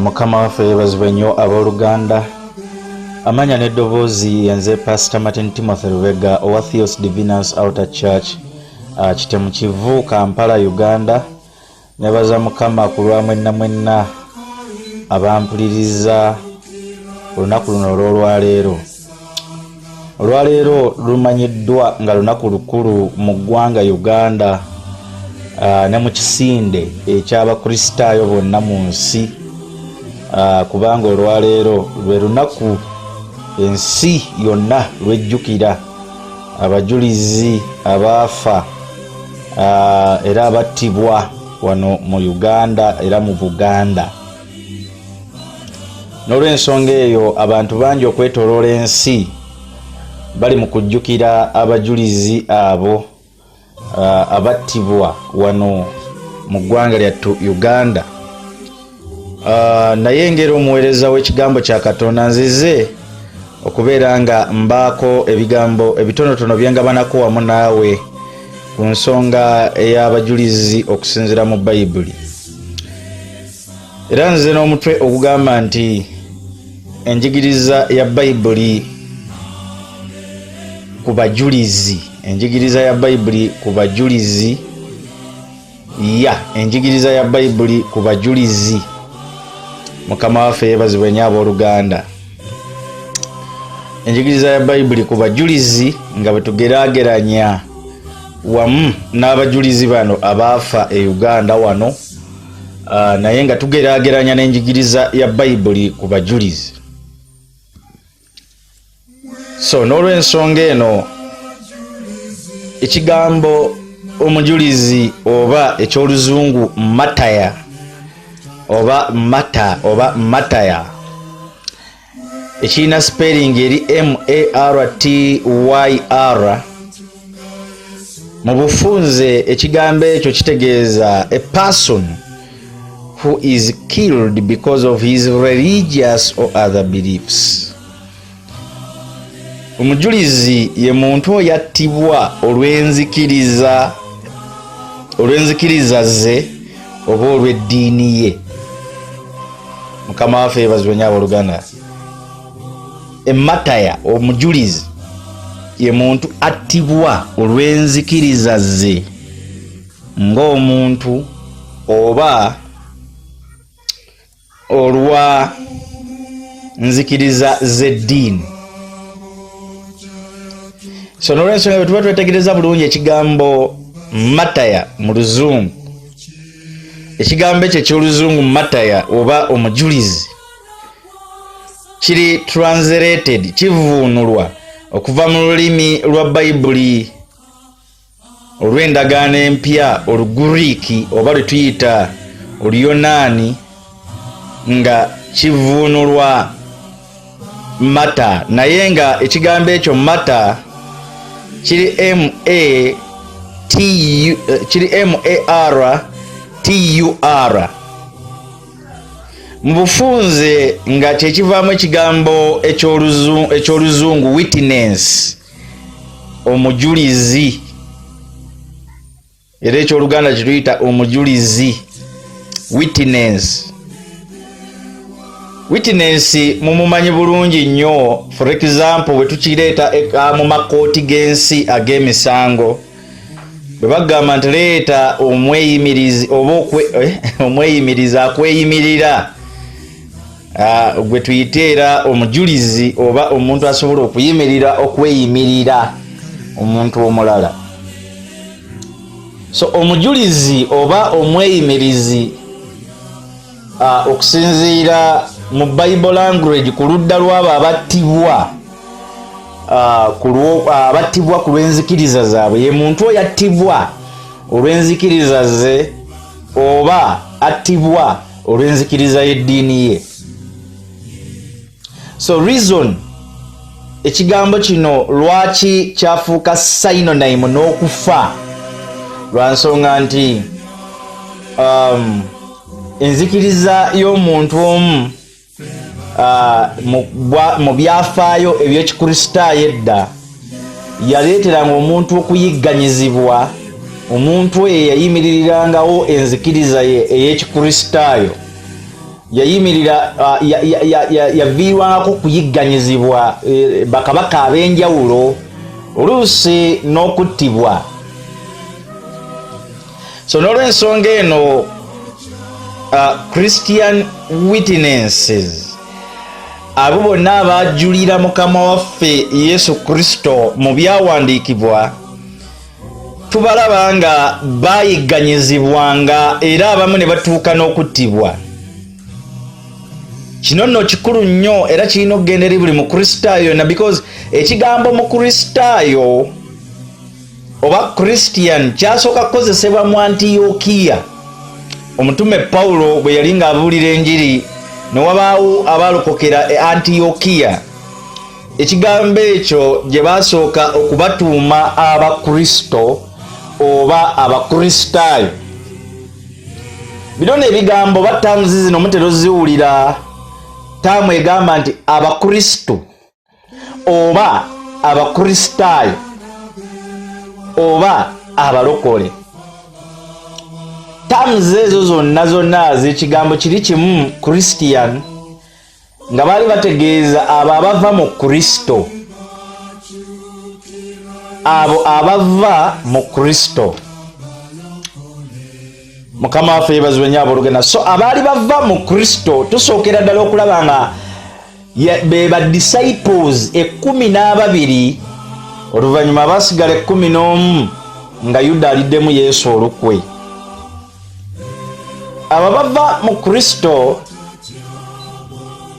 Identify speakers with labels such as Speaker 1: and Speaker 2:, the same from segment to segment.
Speaker 1: Mukama waffe yeebazibwe nnyo abooluganda. Amanya n'eddoboozi yenze Pr Martin Timothy Lubega owa Theos Divinus Outer Church Kitemu Kivu, Kampala, Uganda. Nebaza Mukama ku lwa mwenna abampuliriza olunaku luno olw'olwaleero. Olwaleero lumanyiddwa nga lunaku lukulu mu ggwanga Uganda ne mu kisinde eky'abakristaayo bonna mu nsi, kubanga olwaleero lwe lunaku ensi yonna lwejjukira abajulizi abaafa era abattibwa wano mu Uganda era mu Buganda. N'olw'ensonga eyo abantu bangi okwetooloola ensi bali mu kujjukira abajulizi abo abattibwa wano mu ggwanga lyattu Uganda. Naye ngero omuweereza w'ekigambo kya Katonda nzize okubeera nga mbaako ebigambo ebitonotono bye ngabanako wamu naawe ku nsonga ey'abajulizi okusinziira mu Baibuli. Era nze n'omutwe ogugamba nti enjigiriza ya Baibuli ku bajulizi, enjigiriza ya Baibuli ku bajulizi, enjigiriza ya Baibuli ku bajulizi. Mukama waffe yeebazibwe nnyo abooluganda. Enjigiriza ya Baibuli ku bajulizi nga bwe tugeraageranya wamu n'abajulizi bano abaafa e Uganda wano, naye nga tugeraageranya n'enjigiriza ya Baibuli ku bajulizi. So n'olw'ensonga eno ekigambo omujulizi oba eky'oluzungu mataya oba mataya ekirina spelling eri MARTYR. Mu bufunze ekigambo ekyo kitegeeza a person who is killed because of his religious or other beliefs. Omujulizi ye muntu oyattibwa olw'enzikiriza ze oba olw'eddiini ye. Mukama waffe yeebazibwe nnyo abooluganda. Emataya omujulizi ye muntu attibwa olw'enzikiriza ze ng'omuntu oba olwa nzikiriza z'eddiini. So n'olw'ensonga bwe tuba twetegereza bulungi ekigambo mataya mu luzungu, ekigambo ekyo eky'oluzungu mataya oba omujulizi kiri translated, kivuunulwa okuva mu lulimi lwa Baibuli olw'endagaano empya, Oluguriiki oba lwe tuyita Oluyonaani, nga kivuunulwa mata, naye nga ekigambo ekyo mata kiri MARTUR mu bufunze nga kyekivaamu ekigambo eky'oluzungu witness, omujulizi, era eky'Oluganda kituyita omujulizi witness. Witness mumumanyi bulungi nnyo, for example bwe tukireeta mu makooti g'ensi ag'emisango bwe bagamba nti leeta omweyimirizi oba omweyimirizi akweyimirira, gwe tuyiteera omujulizi oba omuntu asobola okweyimirira omuntu omulala. So omujulizi oba omweyimirizi okusinziira mu Bible language ku ludda lw'abo abattibwa ku lw'enzikiriza zaabwe, ye muntu oyo attibwa olw'enzikiriza ze oba attibwa olw'enzikiriza y'eddiini ye. So reason ekigambo kino lwaki kyafuuka synonym n'okufa, lwa nsonga nti enzikiriza y'omuntu omu mu byafaayo eby'ekikristaayo edda yaleeteranga omuntu okuyigganyizibwa. Omuntu oyo yayimirirangawo enzikiriza ye ey'ekikristaayo yayimirira yaviirwako kuyigganyizibwa bakabaka ab'enjawulo oluusi n'okuttibwa. So n'olw'ensonga eno Christian witnesses abo bonna abajulira Mukama waffe Yesu Kristo mu byawandiikibwa tubalaba nga bayigganyizibwanga era abamu ne batuuka n'okuttibwa. Kino nno kikulu nnyo era kirina okugenda eri buli mukristaayo yonna, because ekigambo mukristaayo oba Christian kyasooka kukozesebwa mu Antiyokiya. Omutume Pawulo bwe yali ng'abuulira enjiri ne wabaawo abaalokokera e Antiyokiya, ekigambo ekyo gye baasooka okubatuuma abakristo oba abakristaayo. Bino n'ebigambo battamuzi zino mutera oziwulira. Taamu egamba nti abakristo oba abakristaayo oba abalokole. Taamu ezo zonna z'ekigambo kiri kimu Christian, nga baali bategeeza abo abava mu Kristo, abo abava mu Kristo. Mukama waffe yeebazibwe nnyo abooluganda. So abaali bava mu Kristo tusookera ddala okulaba nga be ba disciples 12, oluvannyuma baasigala 11 nga Yuda aliddemu Yesu olukwe. Abo bava mu Kristo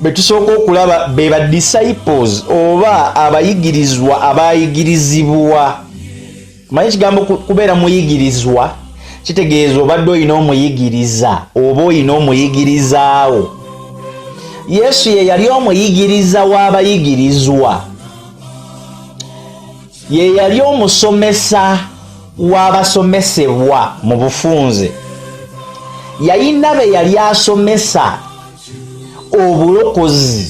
Speaker 1: be tusooka okulaba be ba disciples oba abayigirizwa abayigirizibwa. Manyi ekigambo kubeera muyigirizwa kitegeeza obadde olina omuyigiriza oba olina omuyigirizaawo. Yesu ye yali omuyigiriza w'abayigirizwa, ye yali omusomesa w'abasomesebwa mu bufunze. Yayina be yali asomesa obulokozi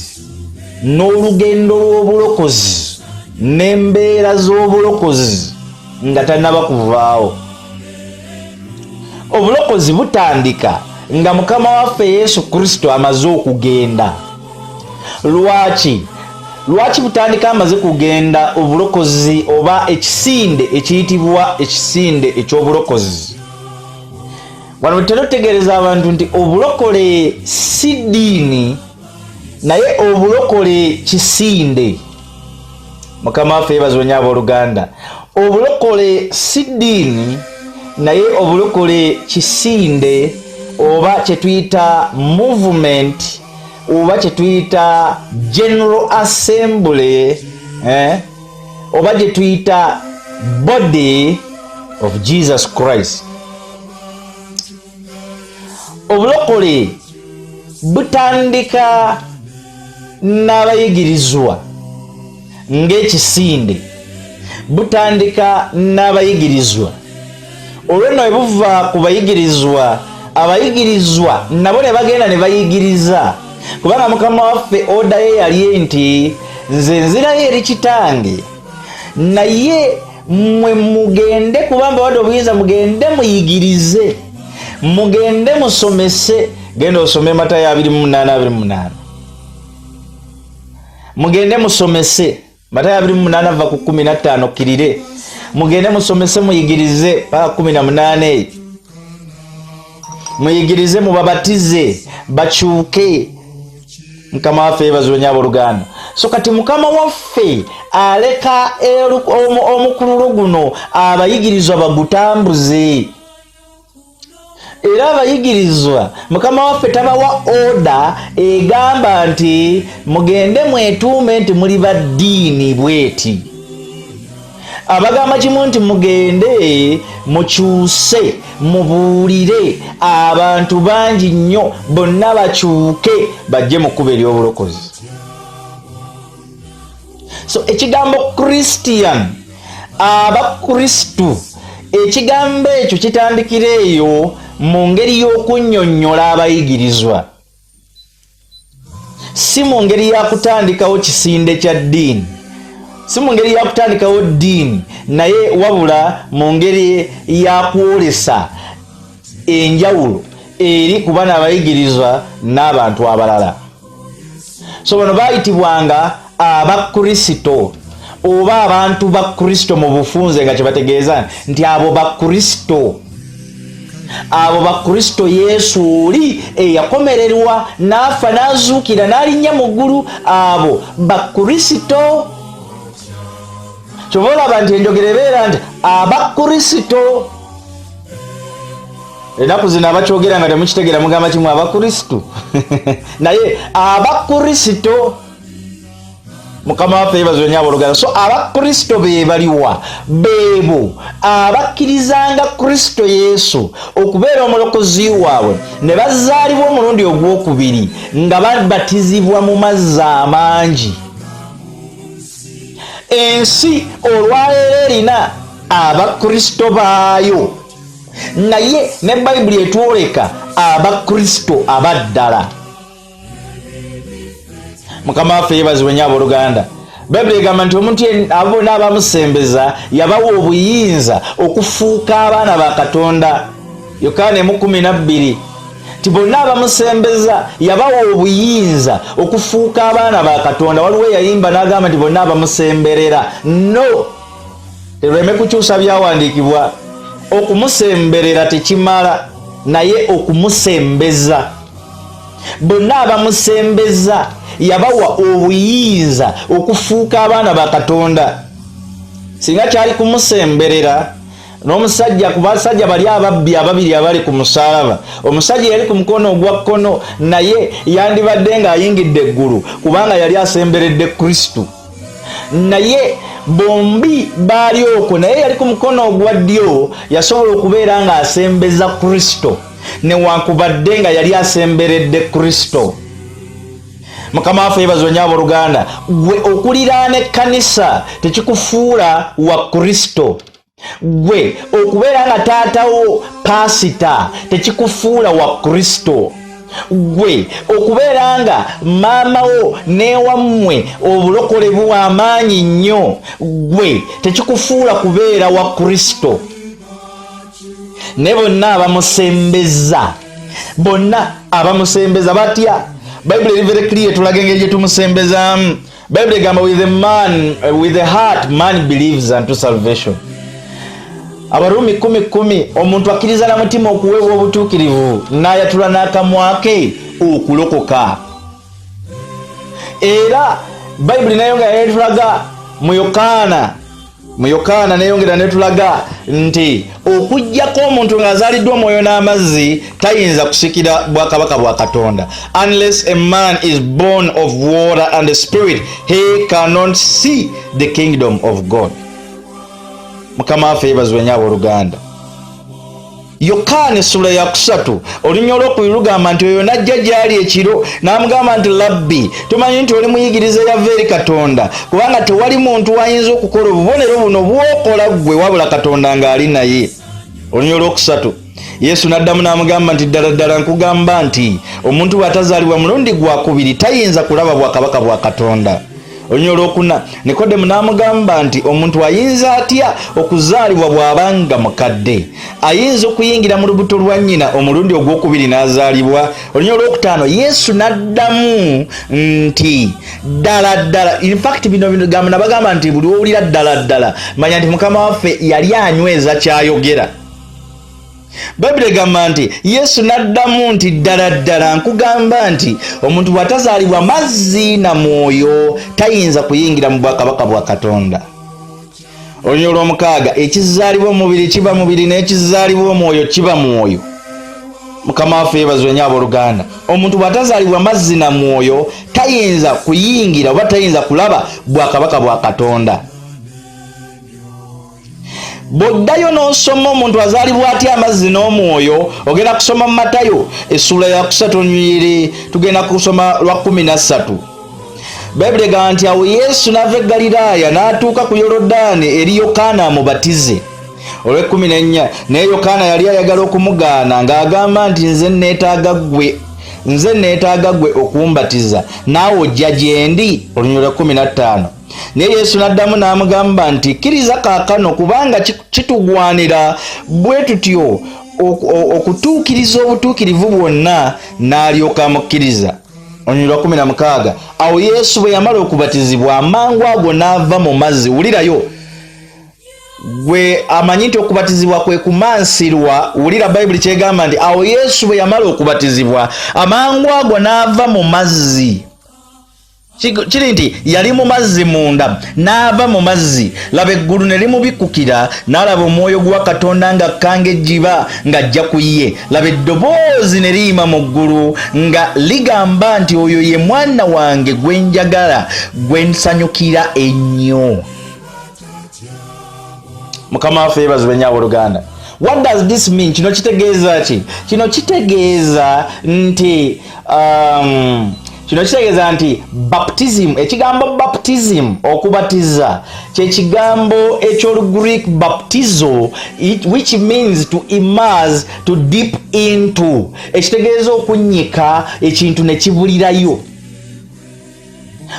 Speaker 1: n'olugendo lw'obulokozi n'embeera z'obulokozi nga tannaba kuvaawo. Obulokozi butandika nga Mukama waffe Yesu Kristo amaze okugenda. Lwaki butandika amaze kugenda obulokozi oba ekisinde ekiyitibwa ekisinde eky'obulokozi? Wano tutera otegeereza abantu nti obulokole si ddiini naye obulokole kisinde. Mukama waffe yeebazibwe nnyo abooluganda. Obulokole si ddiini naye obulokole kisinde oba kyetuyita movement oba kyetuyita general assembly oba gyetuyita body of Jesus Christ. Obulokole butandika n'abayigirizwa ng'ekisinde, butandika n'abayigirizwa. Olw'enno bwe buva ku bayigirizwa, abayigirizwa nabo ne bagenda ne bayigiriza, kubanga Mukama waffe oda ye yali nti nze nzirayo eri Kitange naye mmwe mugende, kubanga wadde obuyinza mugende muyigirize, mugende musomese. Genda osome Matayo 28:28. Mugende musomese Matayo 28 ava ku 15 kirire. Mugende musomese muyigirize paka 18. Muyigirize mubabatize bakyuke. Mukama waffe yeebazibwe nnyo abooluganda. So kati Mukama waffe aleka omukululo guno abayigirizwa bagutambuze. Era abayigirizwa Mukama waffe tabawa oda egamba nti mugende mwetuume nti muli ba ddiini bweti. Abagamba kimu nti mugende mukyuse mubuulire abantu bangi nnyo bonna bakyuke bajje mu kkubo ery'obulokozi. So ekigambo Christian, abakristu, ekigambo ekyo kitandikira eyo mu ngeri y'okunnyonnyola abayigirizwa, si mu ngeri ya kutandikawo kisinde kya ddiini, si mu ngeri ya kutandikawo ddiini, naye wabula mu ngeri ya kwolesa enjawulo eri ku baana abayigirizwa n'abantu abalala. So bano bayitibwanga abakristo oba abantu ba Kristo mu bufunze nga kyebategeeza nti abo bakristo. Abo bakristo Yesu oli eyakomererwa n'afa n'azuukira n'alinnya mu ggulu, abo bakristo. Kyobola abantu enjogera ebeera nti abakristo. Ennaku zino abakyogera nga temukitegera mugamba kimu abakristo naye abakristo. Mukama waffe yeebazibwe nnyo abooluganda. So abakristo be baliwa? Beebo abakkirizanga Kristo Yesu okubeera omulokozi waabwe ne bazaalibwa omulundi ogwokubiri nga babatizibwa mu mazzi amangi. Ensi olwaleero erina abakristo baayo, naye ne Bayibuli etwoleka abakristo abaddala. Mukama waffe yeebazibwe nnyo abooluganda. Bayibuli egamba nti omuntu abo n'abamusembeza yabawa obuyinza okufuuka abaana ba Katonda. Yokaana 12 ti bonna abamusembeza yabawa obuyinza okufuuka abaana ba Katonda. Waliwo yayimba n'agamba nti bonna abamusemberera. No, tereme kukyusa byawandiikibwa. Okumusemberera tekimala, naye okumusembeza. Bonna abamusembeza yabawa obuyinza okufuuka abaana ba Katonda. Singa kyali kumusemberera n'omusajja, ku basajja bali ababbi ababiri abali ku musalaba, omusajja yali ku mukono ogwa kkono naye yandibadde ng'ayingidde eggulu kubanga yali asemberedde Kristo. Naye bombi baali okwo, naye yali ku mukono ogwa ddyo yasobola okubeera ng'asembeza Kristo newankubadde nga yali asemberedde Kristo. Mukama waffe yeebazibwe nnyo abooluganda. Gwe okuliraana ekkanisa tekikufuula wa Kristo. Gwe okubeera nga taatawo pasita tekikufuula wa Kristo. Gwe okubeera nga maamawo n'ewammwe obulokole buwa amaanyi nnyo, gwe tekikufuula kubeera wa Kristo. Ne bonna abamusembeza, bonna abamusembeza batya? Bible is very clear tulaga engeri gye tumusembezaamu. Bible egamba with the heart man believes unto salvation. Abarumi 10:10 omuntu akkiriza na mutima okuweebwa obutuukirivu n'ayatula n'akamwa ke okulokoka. Era Bible nayongera netulaga mu Yokaana neyongera netulaga nti okujjako omuntu ng'azaaliddwa omwoyo n'amazzi tayinza kusikira bwakabaka bwa Katonda. Unless a man is born of water and the spirit, he cannot see the kingdom of God. Mukama waffe yeebazibwe nnyo abooluganda. Yokaana essula ya 3 olunya olwokubiri lugamba nti oyo najja gy'ali ekiro n'amugamba nti labbi, tumanyi nti oli muyigiriza yava eri Katonda, kubanga tewali muntu ayinza okukola obubonero buno bw'okola ggwe wabula Katonda ng'ali naye. Olunya olwokusatu Yesu n'addamu n'amugamba nti ddala ddala nkugamba nti omuntu bw'atazaalibwa mulundi gwakubiri tayinza kulaba bwakabaka bwa Katonda. Olunya olwokuna Nikodemu n'amugamba nti omuntu ayinza atya okuzaalibwa bw'abanga mukadde? Ayinza okuyingira mu lubuto lwa nnyina omulundi ogwokubiri n'azaalibwa? Olunya olwokutaano Yesu n'addamu nti ddala ddala, in fact bino nabagamba nti buli owulira ddala ddala manya nti Mukama waffe yali anyweza kyayogera. Bible egamba nti Yesu n'addamu nti ddala ddala nkugamba nti omuntu bw'atazaalibwa mazzi na mwoyo tayinza kuyingira mu bwakabaka bwa Katonda. Olunya olw'omukaaga ekizaalibwa omubiri kiba mubiri n'ekizaalibwa omwoyo kiba mwoyo. Mukama waffe yeebazibwe nnyo abooluganda. Omuntu bw'atazaalibwa mazzi na mwoyo tayinza kuyingira oba tayinza kulaba bwakabaka bwa Katonda. Boddayo n'osoma omuntu azaalibwa atya amazzi n'omwoyo, ogenda kusoma mu Matayo essula ya 3 tugenda kusoma lwa 13. Bible egamba nti awo Yesu n'ava e Galilaaya n'atuuka ku Yorodaani eri Yokaana amubatize. Olw'e14 naye Yokaana yali ayagala okumugaana ng'agamba nti nze neetaaga ggwe okumbatiza, naawe ojja gye ndi. Olunya lwa 15 naye Yesu n'addamu n'amugamba nti kkiriza kaakano kubanga kitugwanira bwe tutyo okutuukiriza obutuukirivu bwonna n'alyoka amukkiriza. Onyulwa 16. Awo Yesu bwe yamala okubatizibwa amangu ago n'ava mu mazzi. Wulirayo, gwe amanyi nti okubatizibwa kwe kumansirwa. Wulira Bayibuli kyegamba nti awo Yesu bwe yamala okubatizibwa amangu ago n'ava mu mazzi. Kiri nti yali mu mazzi munda n'ava mu mazzi. Laba eggulu ne limubikkukira n'alaba omwoyo gwa Katonda ng'akkanga ejjiba ng'ajja ku ye. Laba eddoboozi ne liyima mu ggulu nga ligamba nti oyo ye mwana wange gwe njagala, gwe nsanyukira ennyo. Mukama waffe yeebazibwe nnyo abooluganda. What does this mean? Kino kitegeeza ki? Kino kitegeeza nti baptism, ekigambo baptism okubatiza kye kigambo eky'Olugreek baptizo, which means to immerse, to dip into. Ekitegeeza okunnyika ekintu ne kibulirayo.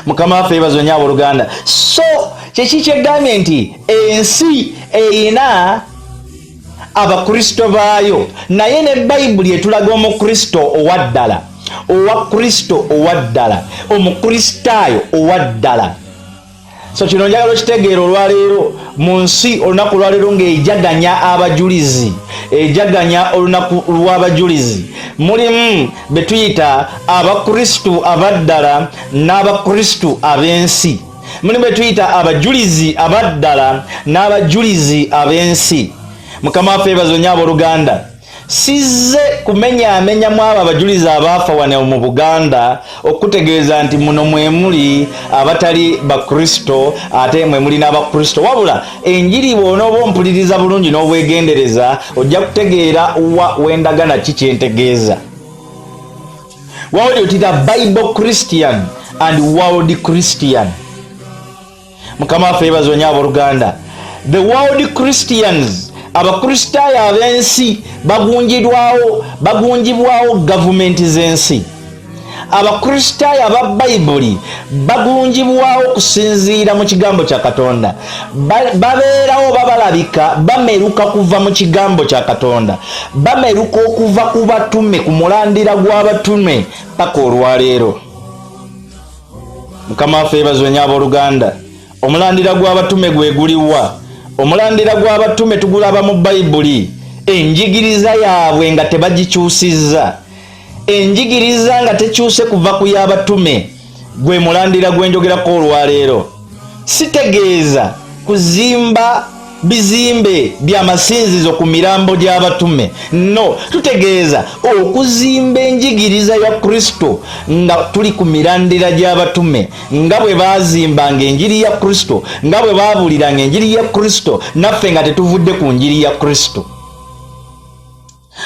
Speaker 1: Mukama waffe yeebazibwe nnyo abooluganda. So kyeki kyegambye nti ensi erina abakristo baayo, naye ne Bayibuli etulaga omukristo owaddala, owa kristo owaddala, omukristaayo owaddala. So kino njagala okitegeera olwaleero mu nsi olunaku olwaleero ng'ejaganya abajulizi, ejaganya olunaku lw'abajulizi. Mulimu be tuyita abakristu abaddala n'abakristu ab'ensi. Mulimu be tuyita abajulizi abaddala n'abajulizi ab'ensi. Mukama waffe yeebazibwe nnyo abooluganda. Sizze kumenyaamenyamu abo abajulizi abaafa wano mu Buganda okutegeeza nti muno mwe muli abatali bakristo ate mwe muli n'abakristo, wabula enjiri bw'onooba ompuliriza bulungi n'obwegendereza ojja kutegeera wendagana ki kyentegeeza. Wawuli otita Bible Christian and World Christian. Mukama waffe yeebazibwe nnyo abooluganda. The world Christians, abakristaayo ab'ensi bagungibwawo gavumenti z'ensi. Abakristaayo aba Bayibuli bagungibwawo kusinziira mu kigambo kya Katonda. Babeerawo babalabika bameruka kuva mu kigambo kya Katonda, bameruka okuva ku batume, ku mulandira gw'abatume paka olwaleero. Mukama waffe yeebazibwe nnyo abooluganda. Omulandira gw'abatume gwe guliwa? Omulandira gw'abatume tugulaba mu Bayibuli. Enjigiliza yaabwe nga tebagikyusizza, enjigiliza nga tekyuse kuva ku y'abatume, gwe mulandira gwenjogerako olwaleero. Sitegeeza kuzimba bizimbe by'amasinzizo ku mirambo gy'abatume, no, tutegeeza okuzimba enjigiliza ya Kristo nga tuli ku mirandira gy'abatume, nga bwe baazimbanga enjiri ya Kristo, nga bwe baabuliranga enjiri ya Kristo, naffe nga tetuvudde ku njiri ya Kristo.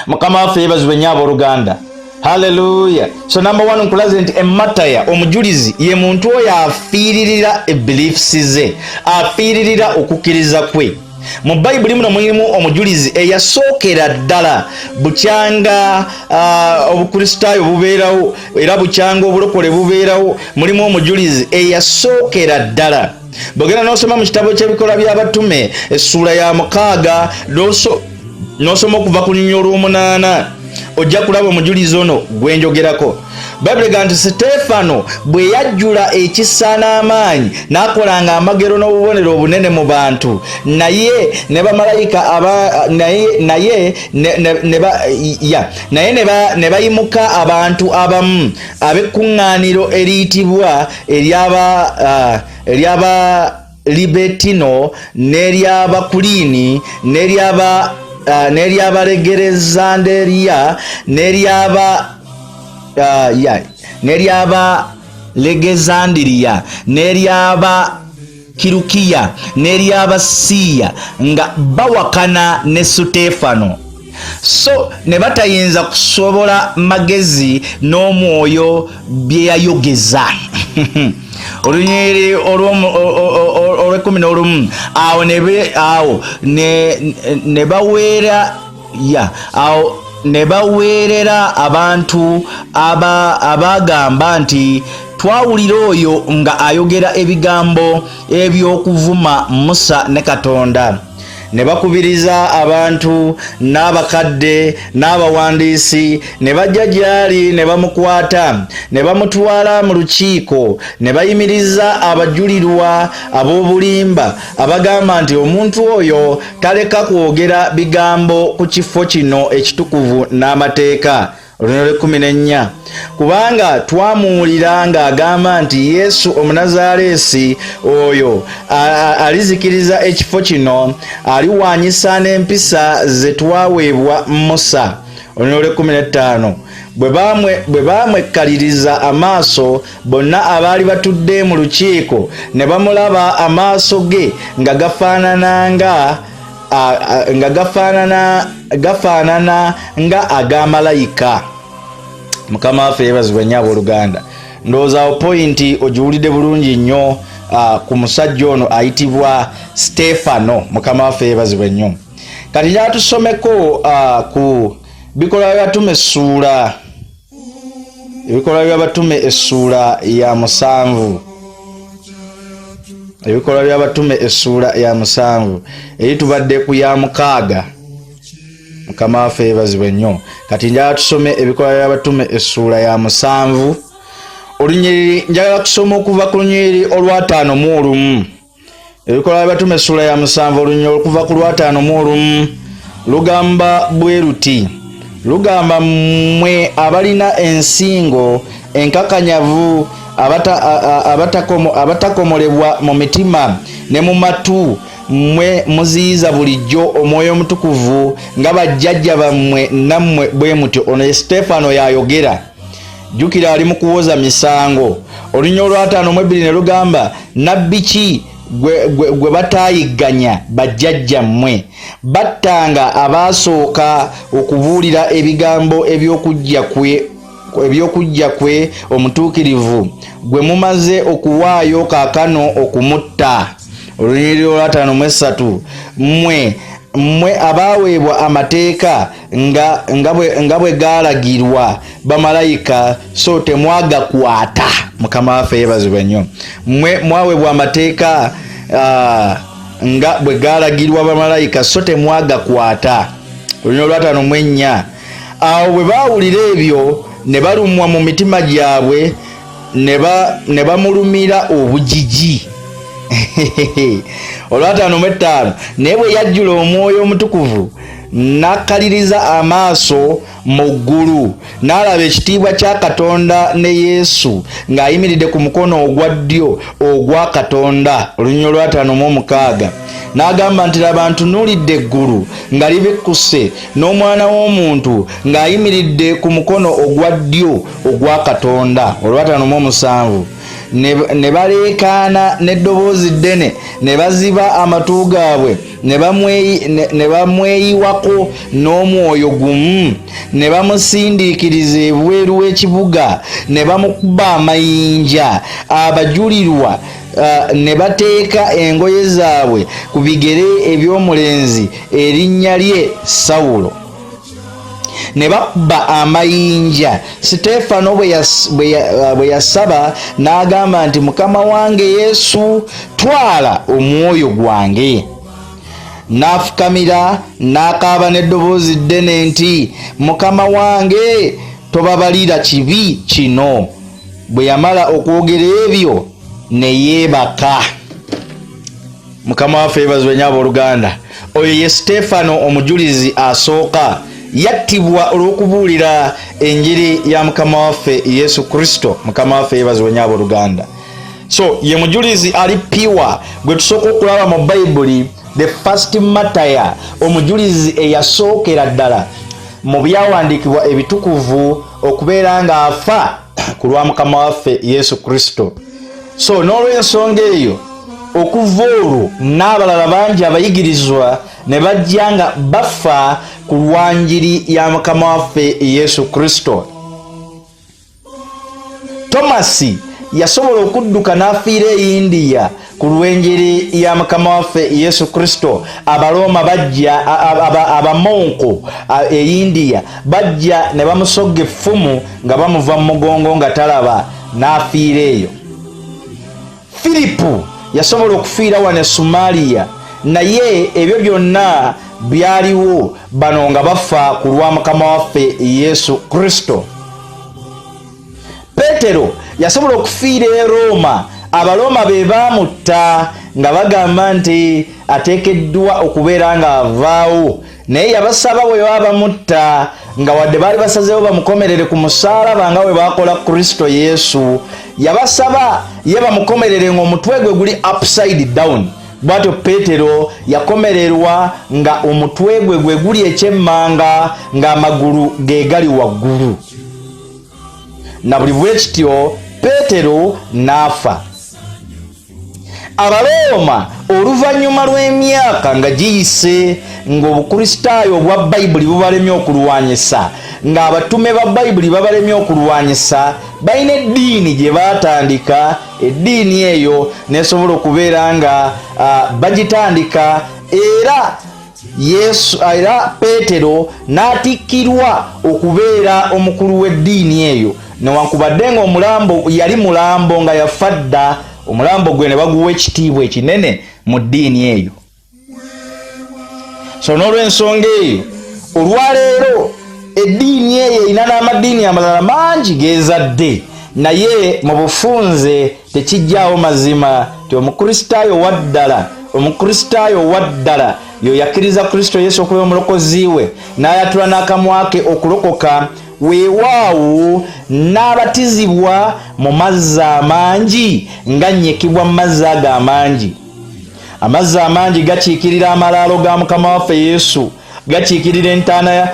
Speaker 1: Mukama waffe yeebazibwe nnyo abooluganda. Hallelujah. So number 1 nkulaze nti emataya, omujulizi ye muntu oyo afiiririra beliefs ze, afiiririra okukkiriza kwe. Mu Bayibuli muno mulimu omujulizi eyasookera ddala bukyanga obukristaayo bubeerawo era bukyanga obulokole bubeerawo. Mulimu omujulizi eyasookera ddala. Bw'ogenda n'osoma mu kitabo ky'ebikola by'abatume essuula ya 6 n'osoma okuva ku linnya olw'omunaana ojja kulaba omujulizi ono gwenjogerako. Bayibuli egamba nti Siteefano bwe yajjula ekisa n'amaanyi n'akolanga amagero n'obubonero obunene mu bantu, naye ne bamalayika ne bayimuka abantu abamu ab'ekkuŋŋaaniro eriyitibwa ery'aba Libetino n'ery'abakuliini n'ery'abalegezanderiya n'ery'abalegezandiriya n'ery'aba Kirukiya n'ery'abasiya nga bawakana ne Siteefano. So ne batayinza kusobola magezi n'omwoyo bye yayogeza. Olunyiri olw'ekumi awo ne baweerera abantu abagamba nti twawulira oyo nga ayogera ebigambo eby'okuvuma Musa ne Katonda. ne bakubiriza abantu n'abakadde n'abawandiisi ne bajja gy'ali ne bamukwata ne bamutwala mu lukiiko ne bayimiriza abajulirwa ab'obulimba abagamba nti omuntu oyo taleka kwogera bigambo ku kifo kino ekitukuvu n'amateeka. Olunole 14 kubanga twamuwulira ng'agamba nti Yesu Omunazaalesi oyo alizikiriza ekifo kino aliwanyisa n'empisa ze twaweebwa Musa. Olunole 15 bwe bamwekkaliriza amaaso bonna abaali batudde mu lukiiko ne bamulaba amaaso ge nga gafaanana nga ag'amalayika. Mukama waffe yeebazibwe nnyo abooluganda. Ndowooza awo pointi ogiwulidde bulungi nnyo ku musajja ono ayitibwa Stefano. Mukama waffe yeebazibwe nnyo. Kati njala tusomeko ku bikolwa by'abatume essuula ya 7. Ebikolwa by'abatume essuula ya 7 eri tubadde ku ya 6. Mukama waffe yeebazibwe nnyo. Kati njala tusome ebikolwa by'abatume essuula ya 7 olunyiriri njagala kusoma okuva ku lunyiriri olwa 5 ebikolwa by'abatume essuula ya 7 olunyiriri okuva ku lwa 5 lugamba bwe luti lugamba mmwe abalina ensingo enkakanyavu abatakomolebwa mu mitima ne mu matu mmwe muziyiza bulijjo omwoyo omutukuvu nga bajjajja bammwe nammwe bwe mutyo. Ono Stefano yayogera jjukira ali mu kuwoza misango. Olunyiriri olwa 5 ne lugamba nabbi ki gwe batayigganya bajjajja mmwe battanga abaasooka okubuulira ebigambo ebyokujja kwe omutuukirivu gwe mumaze okuwaayo kaakano okumutta. Olunyiriri olwa 5 mmwe abaaweebwa amateeka nga bwe gaalagirwa bamalayika so temwagakwata. Mukama waffe yeebazibwe nnyo. Mmwe mwaweebwa amateeka nga bwe gaalagirwa bamalayika so temwagakwata. Olunyiriri olwa 5 awo bwe baawulira ebyo ne balumwa mu mitima gyabwe ne bamulumira obujiji. Olwa 5 naye bwe yajjula omwoyo omutukuvu n'akkaliriza amaaso mu ggulu n'alaba ekitiibwa kya Katonda ne Yesu ng'ayimiridde ku mukono ogwa ddyo ogwa Katonda. Olunyiriri olwa 5 n'agamba nti laba ntunuulidde eggulu nga libikkuse n'omwana w'omuntu ng'ayimiridde ku mukono ogwa ddyo ogwa Katonda. Olwa 5 ne baleekaana n'eddoboozi ddene ne baziba amatu gaabwe ne bamweyiwako n'omwoyo gumu ne bamusindiikiriza ebweru w'ekibuga ne bamukuba amayinja. Abajulirwa ne bateeka engoye zaabwe ku bigere eby'omulenzi erinnya lye Sawulo ne bakuba amayinja. Stefano bwe yasaba n'agamba nti Mukama wange Yesu twala omwoyo gwange. N'afukamira n'akaaba n'eddoboozi ddene nti Mukama wange tobabalira kibi kino. Bwe yamala okwogera ebyo ne yeebaka. Mukama waffe yeebazibwe nnyo abooluganda. Oyo ye Stefano omujulizi asooka yattibwa olw'okubuulira enjiri ya Mukama waffe Yesu Kristo. Mukama waffe yeebazibwe nnyo abooluganda. So ye mujulizi ali piwa gwe tusooka okulaba mu Baibuli, the first martyr, omujulizi eyasookera ddala mu byawandiikibwa ebitukuvu okubeera ng'afa ku lwa Mukama waffe Yesu Kristo. So n'olw'ensonga eyo okuva olwo n'abalala bangi abayigirizwa ne bajja nga bafa ku lwanjiri ya Mukama waffe Yesu Kristo. Tomasi yasobola okudduka n'afiira e India ku lw'enjiri ya Mukama waffe Yesu Kristo. Abaloma bajja, abamonko e India bajja ne bamusogga effumu nga bamuva mu mugongo nga talaba n'afiira eyo. Filipu yasobola okufiira wano e Somalia naye ebyo byonna byaliwo bano nga bafa ku lwa Mukama waffe Yesu Kristo. Petero yasobola okufiira e Roma, Abaloma be baamutta nga bagamba nti ateekeddwa okubeera nga avaawo, naye yabasaba bwe babamutta nga wadde baali basazeewo bamukomerere ku musaalaba nga bwe bakola Kristo Yesu, yabasaba ye bamukomerere ng'omutwe gwe guli upside down. Bwatyo Petero yakomererwa nga omutwe gwe guli ekyemmanga ng'amagulu ge gali waggulu, na buli bwe kityo Petero n'afa. Abaloma oluvannyuma lw'emyaka nga giyise ng'obukristaayo obwa Bayibuli bubalemye okulwanyisa, ng'abatume ba Bayibuli babalemye okulwanyisa, balina eddiini gye baatandika. Eddiini eyo nesobola okubeera nga bagitandika, era Petero n'atikkirwa okubeera omukulu w'eddiini eyo, newankubadde ng'omulambo yali mulambo nga yafa dda, omulambo gwe ne baguwa ekitiibwa ekinene mu ddiini eyo. So n'olw'ensonga eyo, olwaleero eddiini eyo erina n'amaddiini amalala mangi geezadde, naye mu bufunze tekijjaawo mazima ti omukristaayo wa ddala yo yakkiriza Kristo Yesu okuba omulokozi we, n'ayatula n'akamwa ke okulokoka, weewaawo n'abatizibwa mu mazzi amangi nga nnyekibwa mu mazzi ago amangi. Amazzi amangi gakiikirira amalaalo ga Mukama waffe Yesu, gakiikirira entaana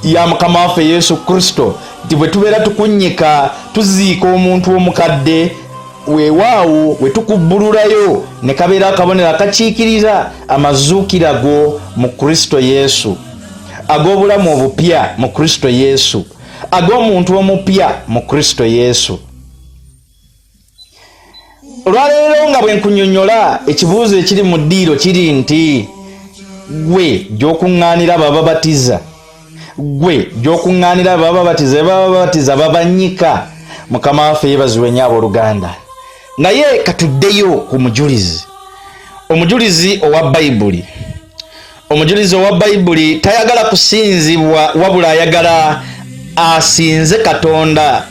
Speaker 1: ya Mukama waffe Yesu Kristo, nti bwe tubeera tukunnyika tuziika omuntu omukadde, weewaawo we tukubbululayo ne kabeera akabonero akakiikiriza amazuukira go mu Kristo Yesu, ag'obulamu obupya mu Kristo Yesu, ag'omuntu omupya mu Kristo Yesu. Olwaleero nga bwe nkunnyonnyola ekibuuzo ekiri mu ddiiro kiri nti gwe gy'okuŋŋaanira bababatiza, gwe gy'okuŋŋaanira bababatiza babannyika, Mukama waffe yeebazibwe nnyo abooluganda. Naye katuddeyo ku mujulizi, omujulizi owa Bayibuli. Omujulizi owa Bayibuli tayagala kusinzibwa wabula ayagala asinze Katonda,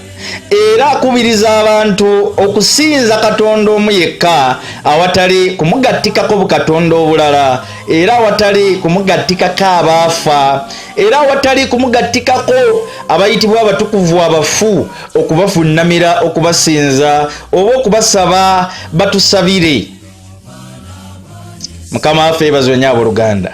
Speaker 1: era akubiriza abantu okusinza Katonda omu yekka awatali kumugattikako bukatonda obulala, era awatali kumugattikako abaafa, era awatali kumugattikako abayitibwa abatukuvu abafu, okubafunnamira, okubasinza oba okubasaba batusabire. Mukama waffe yeebazibwe nnyo abooluganda.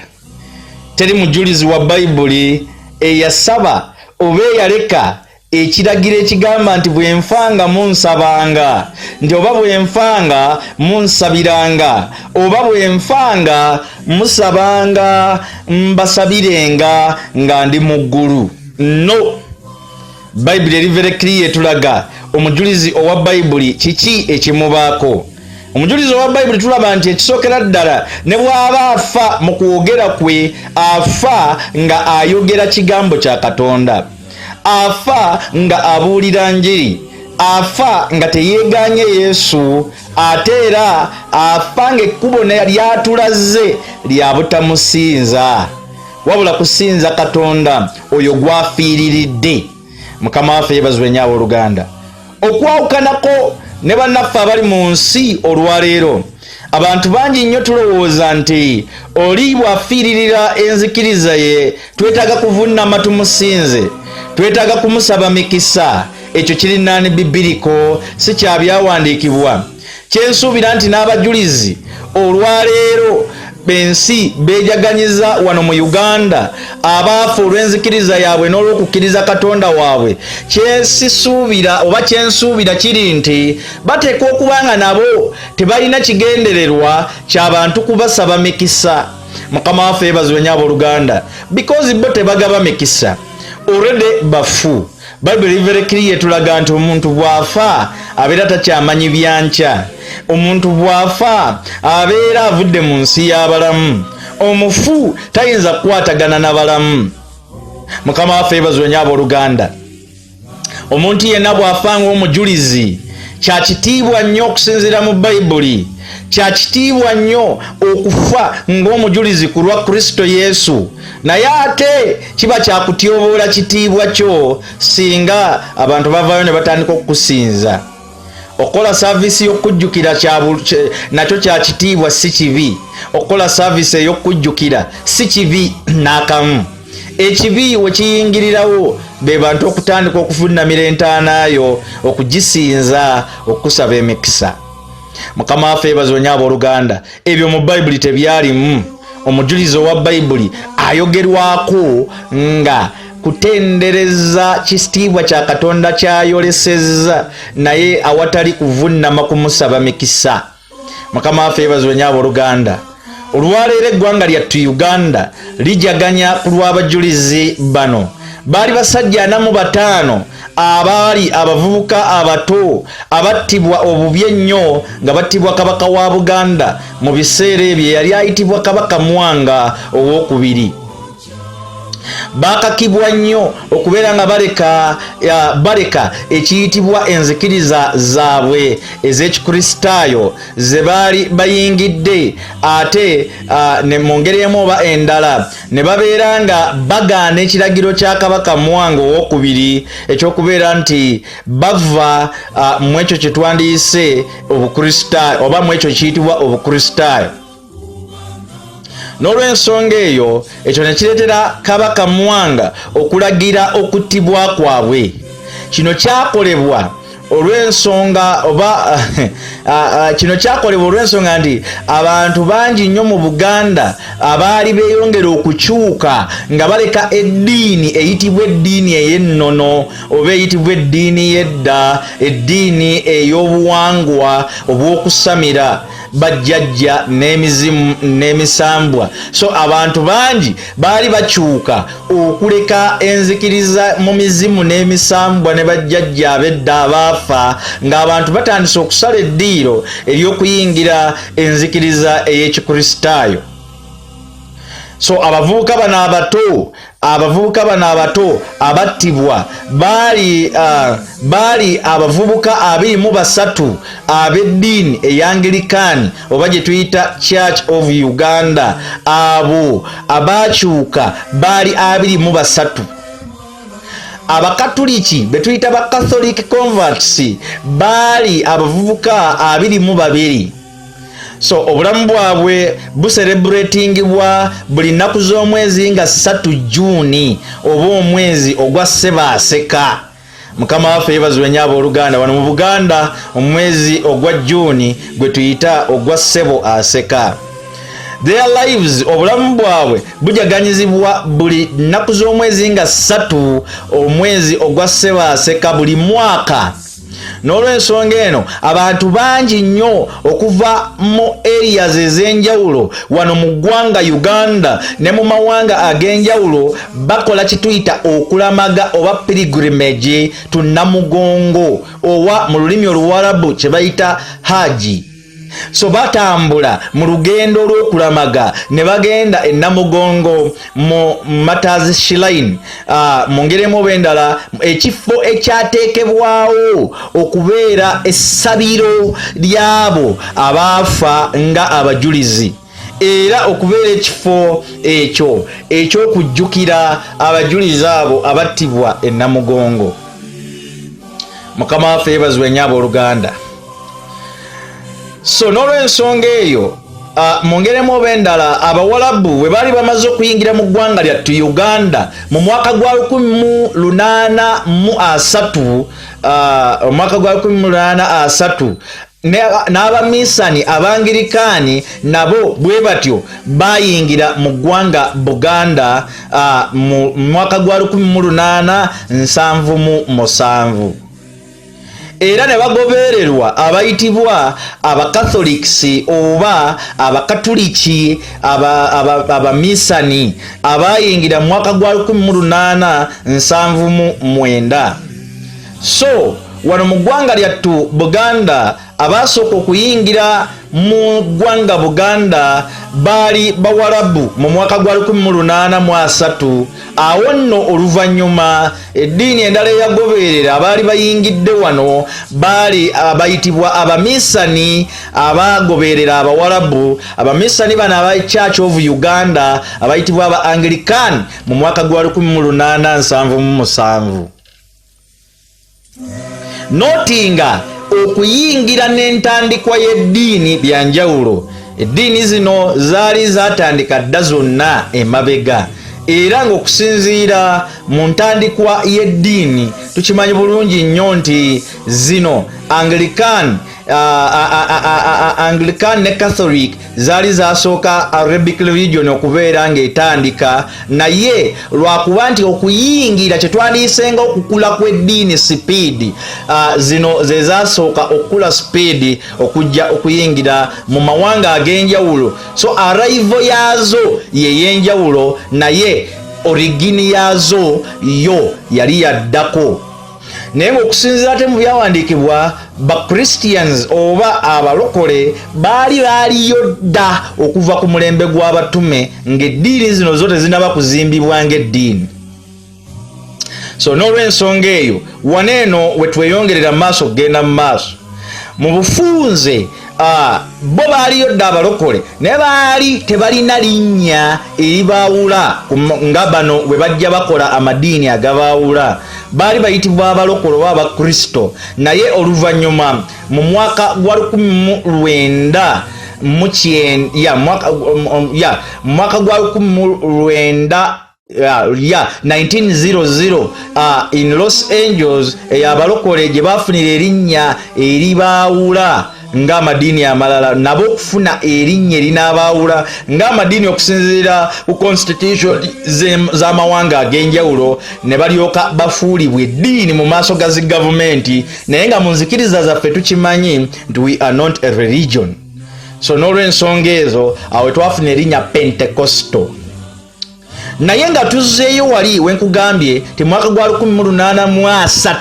Speaker 1: Teri mujulizi wa Bayibuli eyasaba oba eyaleka ekiragiro ekigamba nti bwe nfanga munsabanga, nti oba bwe nfanga munsabiranga, oba bwe nfanga musabanga mbasabirenga nga ndi mu ggulu. No, Bayibuli eri very clear etulaga omujulizi owa Bayibuli kiki ekimubaako. Omujulizi owa Bayibuli tulaba nti ekisookera ddala ne bw'aba afa mu kwogera kwe, afa nga ayogera kigambo kya Katonda, afa nga abuulira njiri, afa nga teyeeganye Yesu, ate era afa nga ekkubo lyatulaze lya butamusinza wabula kusinza Katonda oyo gwafiiriridde. Mukama waffe yeebazibwe nnyo abooluganda. Okwawukanako ne bannaffe abali mu nsi olwaleero, abantu bangi nnyo tulowooza nti oli bw'afiiririra enzikiriza ye twetaaga kuvunnama tumusinze, twetaaga kumusaba mikisa. Ekyo kiri nnaani bibiriko, si kya byawandiikibwa. Kyensuubira nti n'abajulizi olwaleero bensi beejaganyiza wano mu Uganda abaafa olw'enzikiriza yaabwe n'olw'okukkiriza Katonda waabwe, kyensuubira kiri nti bateekwa okuba nga nabo tebalina kigendererwa ky'abantu kubasaba mikisa. Mukama waffe yeebazibwe nnyo abooluganda, because bo tebagaba mikisa, already bafu. Bayibuli very clear tulaga nti omuntu bw'afa abeera takyamanyi byankya, omuntu bw'afa abeera avudde mu nsi y'abalamu, omufu tayinza kukwatagana n'abalamu. Mukama waffe yeebazibwe nnyo abooluganda. Omuntu yenna bw'afa ng'omujulizi kya kitiibwa nnyo okusinziira mu Baibuli, kya kitiibwa nnyo okufa ng'omujulizi ku lwa Kristo Yesu, naye ate kiba kyakutyoboola kitiibwa kyo singa abantu bavaayo ne batandika okukusinza. Okola saavisi y'okujjukira nakyo kya kitiibwa, si kibi. Okola saavisi ey'okujjukira si kibi n'akamu. Ekibi we kiyingirirawo be bantu okutandika okuvunnamira entaanaayo, okugisinza, okusaba emikisa. Mukama waffe yeebazibwe nnyo abooluganda, ebyo mu Bayibuli tebyalimu. Omujulizi owa Bayibuli ayogerwako nga kutendereza kitiibwa kya Katonda kyayolesezza, naye awatali kuvunnama kumusaba mikisa. Mukama waffe yeebazibwe nnyo abooluganda. Olwaleero eggwanga lyattu Uganda lijaganya ku lw'abajulizi bano. Baali basajja 45 abaali abavubuka abato abattibwa obubi ennyo nga battibwa kabaka wa Buganda mu biseera ebyo yali ayitibwa Kabaka Mwanga ow'okubiri. Bakakibwa nnyo okubeera nga baleka ekiyitibwa enzikiriza zaabwe ez'ekikristaayo ze baali bayingidde, ate ne mu ngeri emu oba endala ne babeera nga bagaana ekiragiro kya Kabaka Mwanga ow'okubiri ekyokubeera nti bava mu ekyo kye twandiyise obukristaayo oba mu ekyo kiyitibwa obukristaayo. N'olw'ensonga eyo ekyo ne kireetera Kabaka Mwanga okulagira okuttibwa kwabwe. Kino kyakolebwa olw'ensonga nti abantu bangi nnyo mu Buganda abaali beeyongera okukyuka nga baleka eddiini eyitibwa eddiini ey'ennono oba eyitibwa eddiini y'edda, eddiini ey'obuwangwa obw'okusamira bajjajja n'emizimu n'emisambwa. So abantu bangi baali bakyuka okuleka enzikiriza mu mizimu n'emisambwa ne bajjajja ab'edda abaafa, ng'abantu batandise okusala eddiiro ery'okuyingira enzikiriza ey'ekikristaayo. So abavubuka bano abato abattibwa baali abavubuka 23 ab'eddiini ey'Anglikani oba gye tuyita Church of Uganda. Abo abakyuka baali 23. Abakatuliki be tuyita ba Catholic converts baali abavubuka 22. So obulamu bwabwe bucelebratingibwa buli nnaku z'omwezi nga 3 Juni oba omwezi ogwa Ssebaaseka. Mukama waffe yeebazibwe nnyo abooluganda. Wano mu Buganda omwezi ogwa Juni gwe tuyita ogwa Ssebo Aseka. Their lives, obulamu bwabwe bujaganyizibwa buli nnaku z'omwezi nga 3 omwezi ogwa Ssebaaseka buli mwaka. N'olw'ensonga eno abantu bangi nnyo okuva mu areas ez'enjawulo wano mu ggwanga Uganda ne mu mawanga ag'enjawulo bakola kituyita okulamaga oba pilgrimage to Namugongo owa mu lulimi Oluwarabu kye bayita Haji. So batambula mu lugendo lw'okulamaga ne bagenda e Namugongo mu Matters Shrine, mu ngeri emu oba endala ekifo ekyateekebwawo okubeera essabiro ly'abo abaafa nga abajulizi, era okubeera ekifo ekyo eky'okujjukira abajulizi abo abattibwa e Namugongo. Mukama waffe yeebazibwe nnyo abooluganda. So n'olw'ensonga eyo mu ngeri emu oba endala Abawarabu bwe baali bamaze okuyingira mu ggwanga lyattu Uganda mu mwaka gwa 1883 n'abamisani Abangirikaani nabo bwe batyo bayingira mu ggwanga Buganda mu mwaka gwa 1877. Era ne bagobererwa abayitibwa Abakatholiki oba Abakatuliki abamisani abayingira mu mwaka gwa 1879. So wano mu ggwanga lyattu Buganda abasooka okuyingira mu ggwanga Buganda baali Bawarabu mu mwaka gwa 1803. Awo nno oluvannyuma eddiini endala eyagoberera abaali bayingidde wano baali abayitibwa Abamisani abagoberera Abawarabu. Abamisani bano aba Church of Uganda abayitibwa aba Anglican mu mwaka gwa 1877. Notinga okuyingira n'entandikwa y'eddiini byanjawulo. Eddiini zino zaali zatandika dda zonna emabega, era ng'okusinziira mu ntandikwa y'eddiini tukimanyi bulungi nnyo nti zino Anglican ne Catholic zaali zasooka Arabic religion okubeera ng'etandika, naye lwakuba nti okuyingira kye twandisenga okukula kw'eddiini speed, zino ze zasooka okukula speed okujja okuyingira mu mawanga ag'enjawulo. So arrival yaazo yeyenjawulo, naye origini yaazo yo yali yaddako. Naye ng'okusinziira ate mu byawandiikibwa ba Christians oba abalokole baaliyo dda okuva ku mulembe gw'abatume ng'eddiini zino zo tezinaba kuzimbibwa ng'eddiini. So n'olw'ensonga eyo waneeno we tweyongerera mu maaso okugenda mu maaso mu bufunze, bo baaliyo dda abalokole naye baali tebalina linnya eribaawula nga bano bwe bajja bakola amadiini agabaawula. Baali bayitibwa abalokole oba abakristo, naye oluvannyuma mu mwaka gwa 1900 mwaka gwa 1900 in Los Angeles abalokole gye bafunira erinnya eribaawula ng'amadiini amalala, nabo okufuna erinnya erinabaawula ng'amadiini okusinziira ku constitution z'amawanga ag'enjawulo, ne balyoka bafuulibwa eddiini mu maaso ga zi gavumenti, naye nga mu nzikiriza zaffe tukimanyi nti we are not a religion. So n'olw'ensonga ezo awe twafuna erinnya Pentecostal. Naye nga tuzzeeyo wali wenkugambye ti mwaka gwa 1803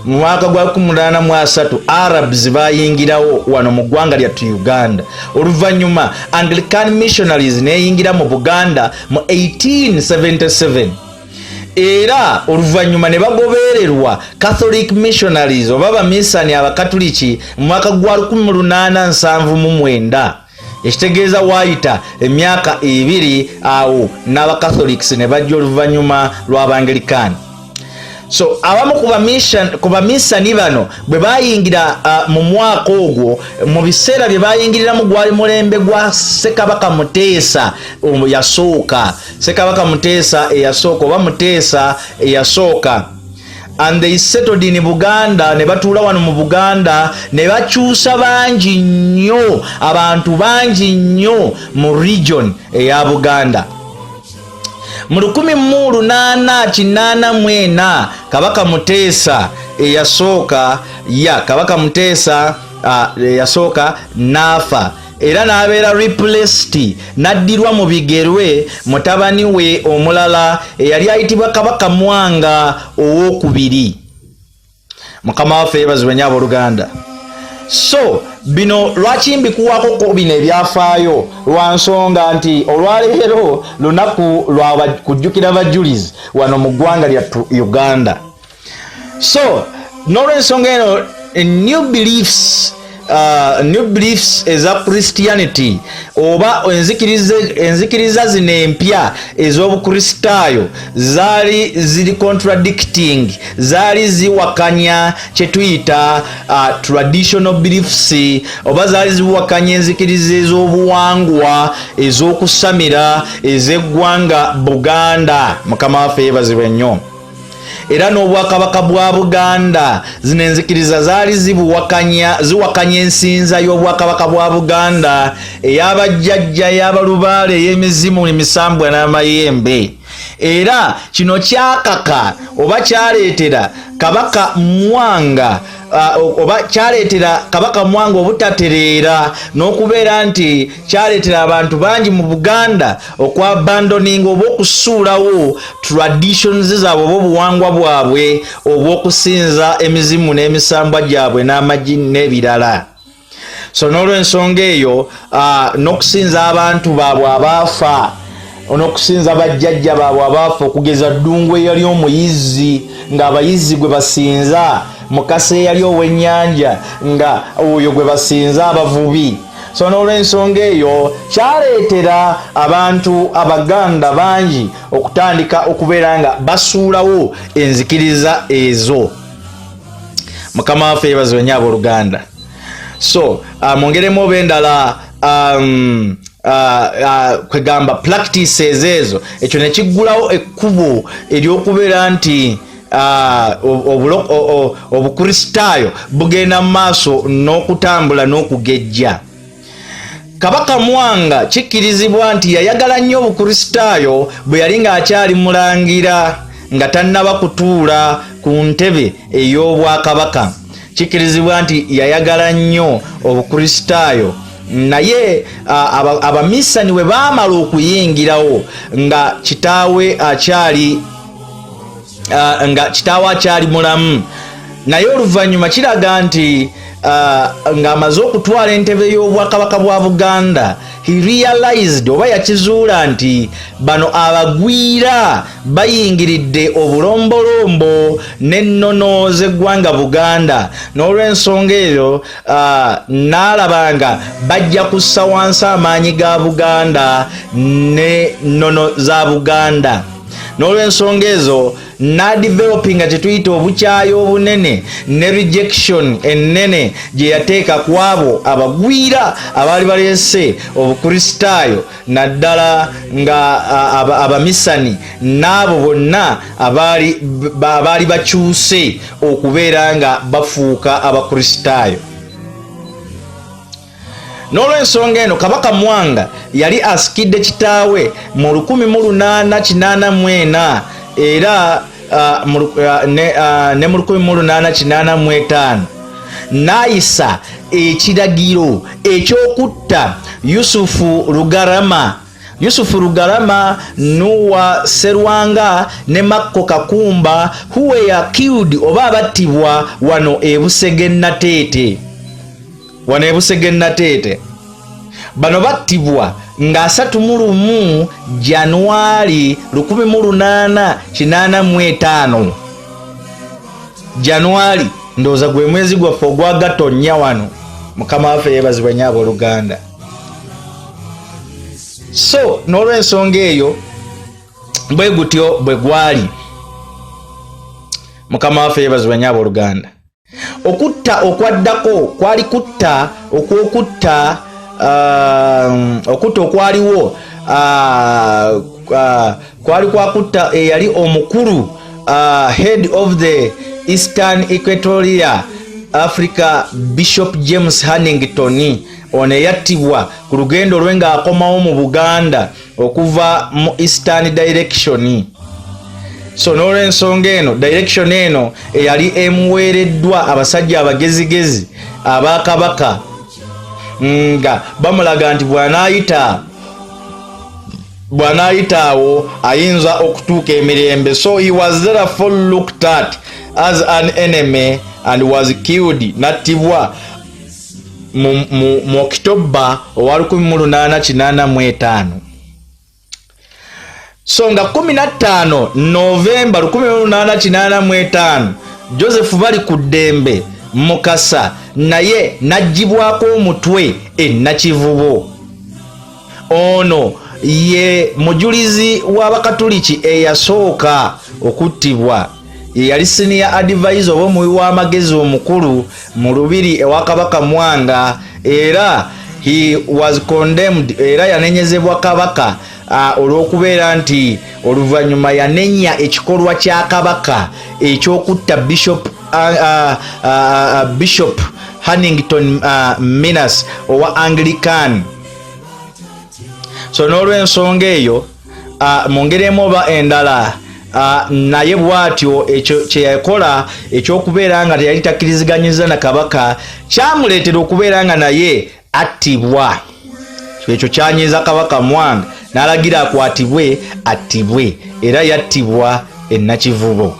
Speaker 1: mu mwaka gwa 1803 Arabs bayingirawo wano mu ggwanga lyattu Uganda. Oluvannyuma Anglican missionaries neyingira mu Buganda mu 1877, era oluvannyuma ne bagobererwa Catholic missionaries oba bamisani abakatuliki mu mwaka gwa 1879. Ekitegeeza waayita emyaka 2 awo n'Abacatholics ne bajja oluvannyuma lw'Abangilikani. So abamu ku bamisani bano bwe bayingira mu mwaka ogwo, mu biseera bye bayingiriramu gwali mulembe gwa Ssekabaka Muteesa yasooka. Ssekabaka Muteesa eyasooka oba Muteesa eyasooka. And they settled in Buganda, ne batuula wano mu Buganda ne bakyusa bangi nnyo, abantu bangi nnyo mu region eya Buganda. Mu 1884 Kabaka Muteesa eyasooka Kabaka Muteesa eyasooka n'afa, era n'abeera replaced n'addirwa mu bigerwe mutabani we omulala eyali ayitibwa Kabaka Mwanga owookubiri. Mukama waffe yeebazibwe nnyo abooluganda. So bino lwaki mbikuwako ko bino ebyafaayo lwa nsonga nti olwaleero lunaku lwa kujjukira Bajulizi wano mu ggwanga lyattu Uganda. So n'olw'ensonga eno new beliefs eza Christianity oba enzikiriza zino empya ez'obukristaayo zaali ziri contradicting, zaali ziwakanya kye tuyita traditional beliefs oba zaali ziwakanya enzikiriza ez'obuwangwa ez'okusamira ez'eggwanga Buganda. Mukama waffe yeebazibwe nnyo. Era n'obwakabaka bwa Buganda zino enzikiriza zaali ziwakanya ensinza y'obwakabaka bwa Buganda ey'abajjajja, ey'abalubaale, ey'emizimu, emisambwa n'amayembe. era kino kyakaka oba kyaleetera kabaka Mwanga oba kyaleetera kabaka Mwanga obutatereera n'okubeera nti kyaleetera abantu bangi mu Buganda okwabandoninga oba okusuulawo traditions zaabwe oba obuwangwa bwabwe obw'okusinza emizimu n'emisambwa gyabwe n'amagi n'ebirala. So n'olw'ensonga eyo n'okusinza abantu baabwe abaafa n'okusinza bajjajja baabwe abaafa okugeza Ddungu eyali omuyizzi ng'abayizzi gwe basinza, Mukasa eyali ow'ennyanja nga oyo gwe basinza abavubi. So n'olw'ensonga eyo kyaleetera abantu Abaganda bangi okutandika okubeera nga basuulawo enzikiriza ezo. Mukama waffe yeebazibwe nnyo abooluganda. So mwongeremu oba endala kwegamba practices ezo, ekyo ne kiggulawo ekkubo ery'okubeera nti obukristaayo bugenda mu maaso n'okutambula n'okugejja. Kabaka Mwanga kikkirizibwa nti yayagala nnyo obukristaayo bwe yali ng'akyali mulangira nga tannaba kutuula ku ntebe ey'obwakabaka. Kikkirizibwa nti yayagala nnyo obukristaayo, naye abamisani we baamala okuyingirawo nga kitaawe akyali mulamu, naye oluvannyuma kiraga nti ng'amaze okutwala entebe y'obwakabaka bwa Buganda, he realized oba yakizuula nti bano abagwira bayingiridde obulombolombo n'ennono z'eggwanga Buganda. N'olw'ensonga eyo n'alaba nga bajja kussa wansi amaanyi ga Buganda n'ennono za Buganda. N'olw'ensonga ezo n'adevelopinga kye tuyita obukyayi obunene ne rejection ennene gye yateeka ku abo abagwira abaali baleese obukristaayo, naddala nga abamisani n'abo bonna abaali bakyuse okubeera nga bafuuka abakristaayo. N'olw'ensonga eno Kabaka Mwanga yali asikidde kitaawe mu 1884 era ne mu 1885 n'ayisa ekiragiro eky'okutta Yusufu Lugarama, Nuwa Serwanga ne Makko Kakumba, who were killed oba abattibwa wano e Busegennateete. Bano battibwa nga 31 Januari 1885. Januari ndowooza gwe mwezi gwaffe ogwa Gatonnya wano. Mukama waffe yeebazibwe nnyo abooluganda. So n'olw'ensonga eyo bwe gutyo bwe gwali. Mukama waffe yeebazibwe nnyo abooluganda. Okutta okwaddako kwali okutta okwaliwo kwali kwakutta eyali omukulu head of the Eastern Equatoria Africa, Bishop James Hannington. Ono yattibwa ku lugendo lwe ng'akomawo mu Buganda okuva mu Eastern Direction. So n'olw'ensonga eno direction eno eyali emuweereddwa abasajja abagezigezi abakabaka nga bamulaga nti bw'anaayitaawo ayinza okutuuka emirembe. So he was therefore looked at as an enemy and was killed. Nattibwa mu October owa 1885. So nga 15 November 1885 Joseph bali ku ddembe Mukasa naye najjibwako omutwe Nakivubo. Ono ye mujulizi w'Abakatoliki eyasooka okuttibwa. Yali senior advisor oba omuwi w'amagezi omukulu mu lubiri ewa Kabaka Mwanga, era he was condemned, era yanenyezebwa Kabaka olw'okubeera nti oluvannyuma yanenya ekikolwa kya Kabaka eky'okutta Bishop Hannington Minas owa Anglican. So n'olw'ensonga eyo mongeremu oba endala naye bwatyo ekyo kyeyakola ekyokubeera nga teyali takkiriziganyiza na kabaka kyamuleetera okubeera nga naye attibwa. Ekyo kyanyiza kabaka Mwanga n'alagira akwatibwe attibwe era yattibwa e Nakivubo.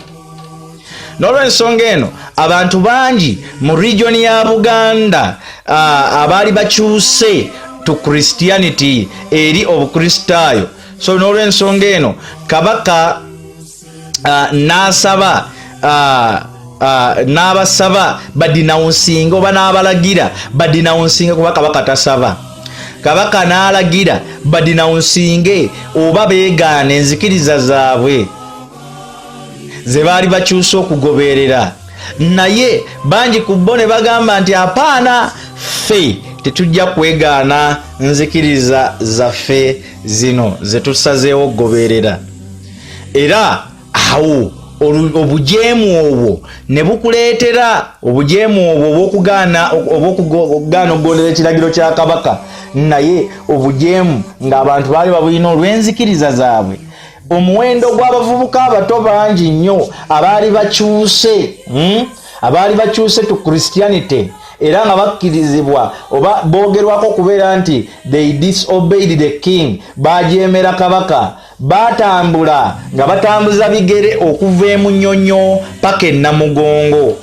Speaker 1: N'olw'ensonga eno abantu bangi mu region ya Buganda abaali bakyuse to Christianity eri obukristaayo. So n'olw'ensonga eno kabaka n'asaba n'abasaba badinawunsinga oba n'abalagira badinawunsinge kuba kabaka tasaba. Kabaka n'alagira badinawunsinge oba beegaana enzikiriza zaabwe ze baali bakyuse okugoberera. Naye bangi ku bo ne bagamba nti apaana, ffe tetujja kwegaana nzikiriza zaffe zino ze tusazeewo okugoberera. Era awo obujeemu obwo ne bukuleetera obujeemu obwo obw'okugaana okugondera ekiragiro kya kabaka, naye obujeemu ng'abantu baali babulina olw'enzikiriza zaabwe. Omuwendo gw'abavubuka abato bangi nnyo abaali bakyuse to Christianity era nga bakkirizibwa oba boogerwako kubeera nti they disobeyed the king, bajeemera kabaka, batambula nga batambuza bigere okuva e Munyonyo paka e Namugongo.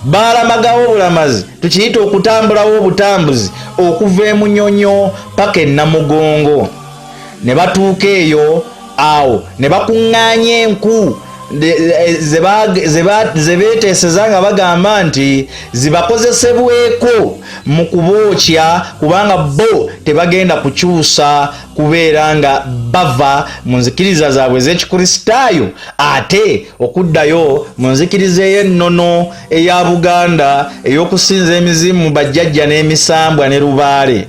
Speaker 1: Baalamagawo obulamazi, tukiyita okutambulawo obutambuzi okuva e Munyonyo paka e Namugongo. Ne batuuka eyo awo ne bakuŋŋaanya enku ze beeteeseza nga bagamba nti zibakozesebweko mu kubookya kubanga bo tebagenda kukyusa kubeera nga bava mu nzikiriza zaabwe ez'ekikristaayo ate okuddayo mu nzikiriza ey'ennono eya Buganda ey'okusinza emizimu bajjajja n'emisambwa ne Lubaale.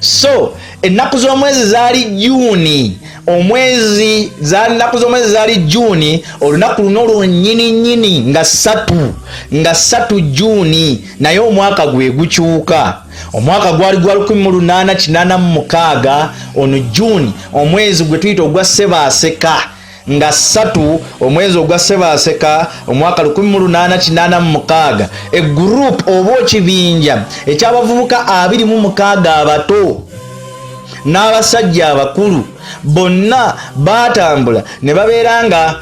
Speaker 1: So ennaku z'omwezi zaali Juuni, ennaku z'omwezi zaali Juuni, olunaku luno lwonnyini nga 3 Juuni, naye omwaka gwe gukyuka. Omwaka gwali gwa 1886, ono Juuni omwezi gwe tuyita ogwa Ssebaaseka nga 3 omwezi ogwa Ssebaaseka omwaka 1886, egroup oba ekibinja eky'abavubuka 26 abato n'abasajja abakulu bonna batambula ne babeera nga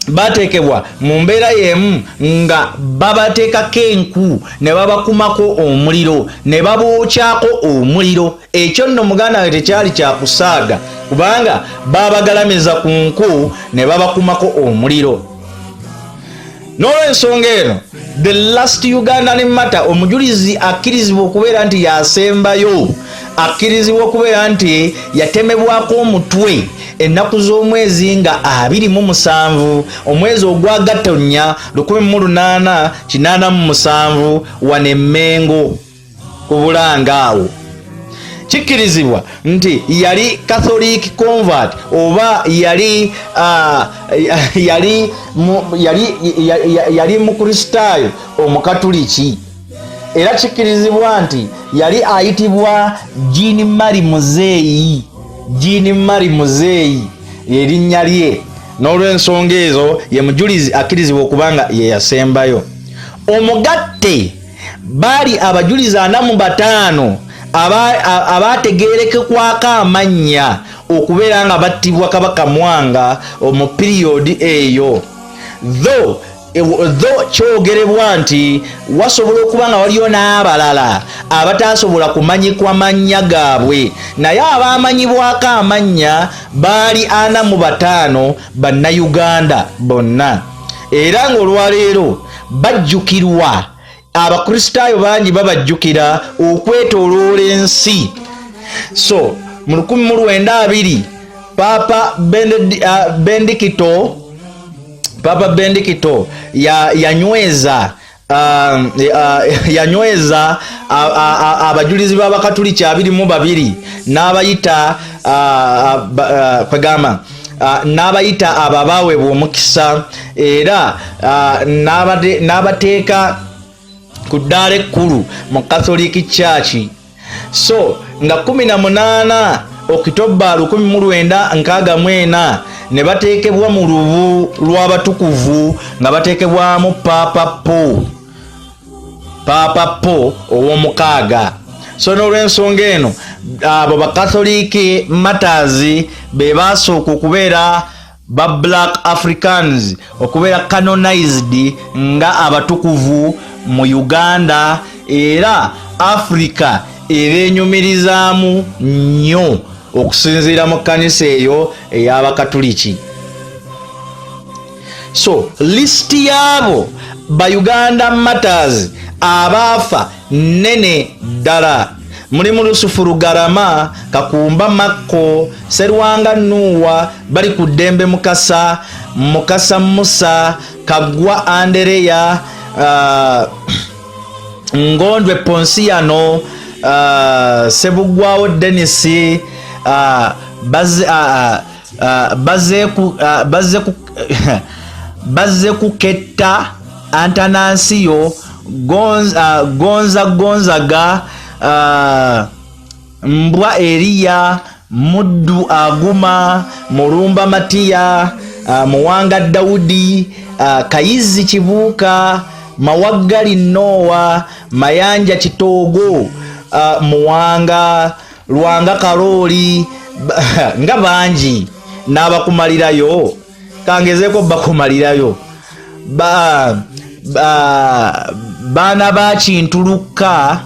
Speaker 1: bateekebwa mu mbeera y'emu nga babateekako enku ne babakumako omuliro ne babookyako omuliro. Ekyo nno muganda we tekyali kyakusaaga kubanga babagalamiza ku nku ne babakumako omuliro. N'olw'ensonga eno the last Ugandan matter, omujulizi akkirizibwa okubeera nti yasembayo, akkirizibwa okubeera nti yatemebwako omutwe ennaku z'omwezi nga 27 omwezi ogwa Gatonnya 1887 wane Mmengo ku Bulanga awo. Kikkirizibwa nti yali Catholic convert oba yali mukristaayo omukatuliki, era kikkirizibwa nti yali ayitibwa Jean Marie Muzeeyi erinnya lye. N'olw'ensonga ezo ye mujulizi akkirizibwa okubanga ye yasembayo. Omugatte baali abajulizi 45 abategeerekekwako amannya okubeera nga battibwa kabaka Mwanga mu period eyo. Though kyogerebwa nti wasobola okuba nga waliyo n'abalala abatasobola kumanyikwa mannya gaabwe, naye abaamanyibwako amannya baali 45 bannayuganda bonna. Era ng'olwaleero bajjukirwa, abakristaayo bangi babajjukira okwetooloola ensi. So mu 1920 Papa Benedicto yanyweza abajulizi b'abakatuliki 22 n'abayita n'abayita ababaweebwa omukisa era n'abateeka ku ddaala ekkulu mu Catholic Church. So nga 18 Okitoba 1964 ne bateekebwa mu lubu lw'abatukuvu nga bateekebwamu Papa Po ow'omukaaga. So n'olw'ensonga eno abo bakatholiki Martyrs be basooka okubeera ba Black Africans okubeera canonized nga abatukuvu mu Uganda, era Africa ebeenyumirizaamu nnyo okusinziira mu kkanisa eyo ey'Abakatuliki. So list y'abo ba Uganda Martyrs abaafa nene ddala. Mulimu Lusufu Lugarama, Kakumba Makko, Serwanga Nuwa, bali ku Ddembe Mukasa, Mukasa Musa, Kagwa Andereya, Ngondwe Ponsiano, Sebugwawo Dennis, Bazeku Ketta, Antanansiyo, Gonzaga, Mbwa Elia, Muddu Aguma, Mulumba Matia, Muwanga Daudi, Kayizi Kibuuka, Mawaggali Nowa, Mayanja Kitogo, Muwanga, Lwanga Kaloli, nga bangi n'abakumalirayo. Kangezeko bakumalirayo. Baana ba Kintuluka,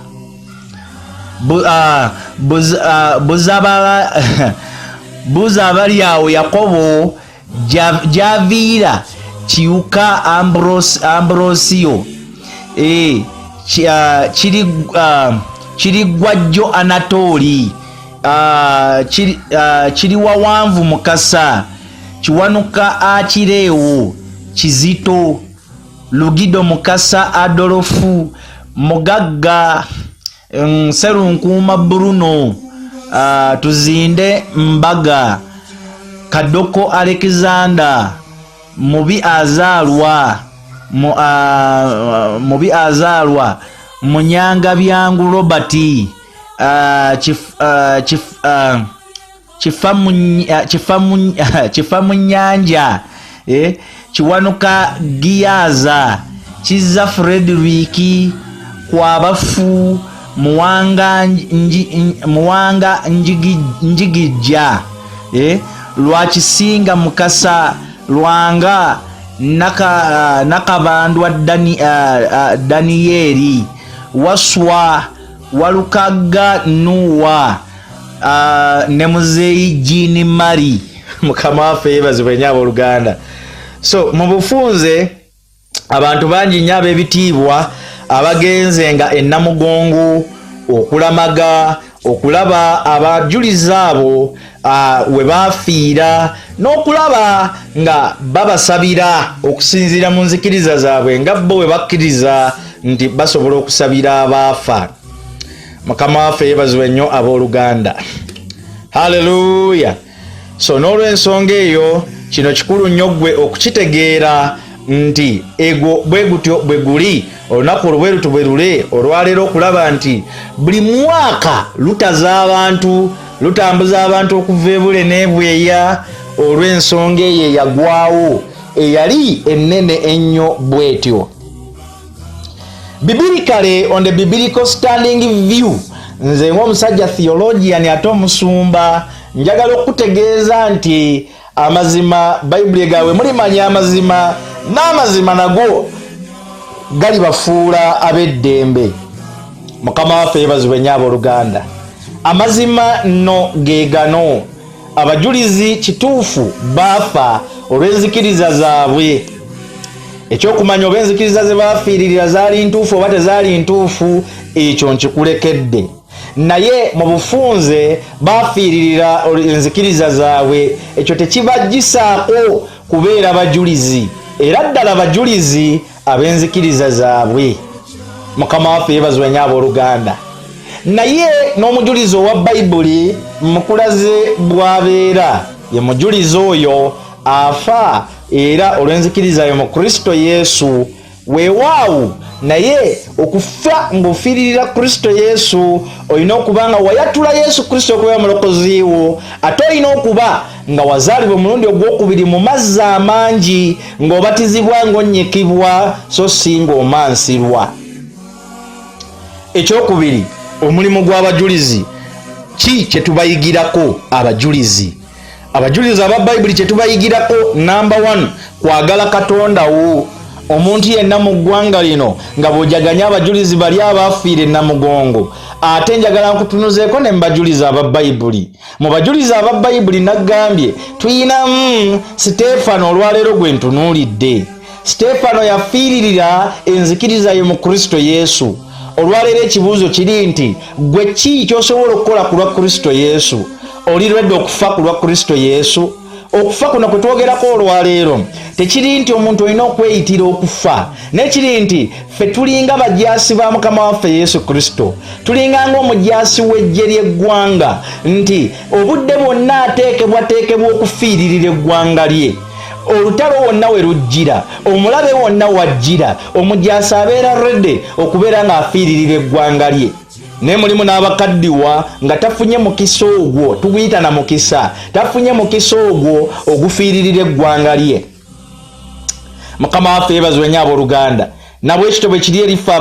Speaker 1: buza abali awo Yakobo, Javira Kiuka Ambrosio, Kirigwajjo Anatoli, Kiriwawanvu Mukasa, Kiwanuka Akireewo, Kizito Lugido Mukasa Adolfu, Mugagga Serunkuuma Bruno, Tuzinde Mbaga, Kadoko Alexander, Mubi Azalwa, Munyanga Byangu Robert, Chifamu Nyanja, Kiwanuka Giaza, Kiza Frederick, Kwabafu, Muwanga Njigija, Lwakisinga Mukasa, Lwanga Nakabandwa Danieli, Waswa Walukaga Nuwa, Nemuzeyi Jini Mari. Mukama waffe yeebazibwe nnyo abooluganda. So mu bufunze abantu bangi nnyo ab'ebitiibwa abagenze nga ennamugongo okulamaga okulaba abajulizi abo we baafiira n'okulaba nga babasabira okusinziira mu nzikiriza zaabwe nga bo we bakkiriza nti basobola okusabira abaafa. Mukama waffe yeebazibwe nnyo abooluganda. Haleluya. So n'olw'ensonga eyo kino kikulu nnyo gwe okukitegeera nti ego bwe gutyo bwe guli olunaku olubwerutu bwe lule olwaleero okulaba nti buli mwaka lutambuza abantu okuva ebule n'ebweya olw'ensonga eyo eyagwawo eyali ennene ennyo bwetyo. Biblically, on the biblical standing view, nze ng'omusajja theologian ate omusumba njagala okutegeeza nti amazima Baibuli gawe mulimanya amazima n'amazima nago gali bafuula ab'eddembe. Mukama waffe yeebazibwe nnyo abooluganda. Amazima nno ge gano, abajulizi kituufu baafa olw'enzikiriza zaabwe. Ekyokumanya oba enzikiriza ze baafiiririra zaali ntuufu oba tezaali ntuufu, ekyo nkikulekedde. Naye mu bufunze baafiiririra enzikiriza zaabwe, ekyo tekibaggisaako kubeera bajulizi, era ddala bajulizi ab'enzikiriza zaabwe. Mukama waffe yeebazibwe nnyo abooluganda. Naye n'omujulizi owa Baibuli mukulaze bw'abeera, ye mujulizi oyo afa era olw'enzikiriza yo mu Kristo Yesu, weewaawu naye okufa ng'ofiiririra Kristo Yesu olina okuba nga wayatula Yesu Kristo okuba mulokozi wo, ate olina okuba nga wazaalibwa omulundi ogwokubiri mu mazzi amangi ng'obatizibwa ng'onnyikibwa so si ng'omansirwa. Ekyokubiri, omulimu gw'abajulizi. Ki kye tubayigirako abajulizi? Abajulizi aba Bayibuli kye tubayigirako, number 1, kwagala Katonda wo. Omuntu yenna mu ggwanga lino nga bw'ojaganya abajulizi bali abaafiire namugongo, ate njagala nkutunuzeeko ne mubajulizi aba Bayibuli. Mu bajulizi aba Bayibuli naggambye tuyinamu Siteefano olwaleero gwe ntunuulidde. Siteefano yafiiririra enzikiriza ye mu Kristo Yesu. Olwaleero ekibuuzo kiri nti gwe ki ky'osobola okukola ku lwa Kristo Yesu? Oli lwedde okufa ku lwa Kristo Yesu? Okufa kuno kwe twogerako olwaleero tekiri nti omuntu olina okweyitira okufa, nekiri nti ffe tulinga bajaasi ba Mukama waffe Yesu Kristo, tulinga ng'omujaasi w'eggye ly'eggwanga, nti obudde bwonna ateekebwateekebwa okufiiririra eggwanga lye. Olutalo wonna we lujjira, omulabe wonna wajjira, omujaasi abeera redde okubeera ng'afiiririra eggwanga lye. Ne mulimu n'abakaddiwa nga tafunye mukisa ogwo, tuguyita na mukisa, tafunye mukisa ogwo ogufiiririra eggwanga lye. Mukama waffe yeebazibwe nnyo abooluganda. Nabwe ekito bwe kiri erifa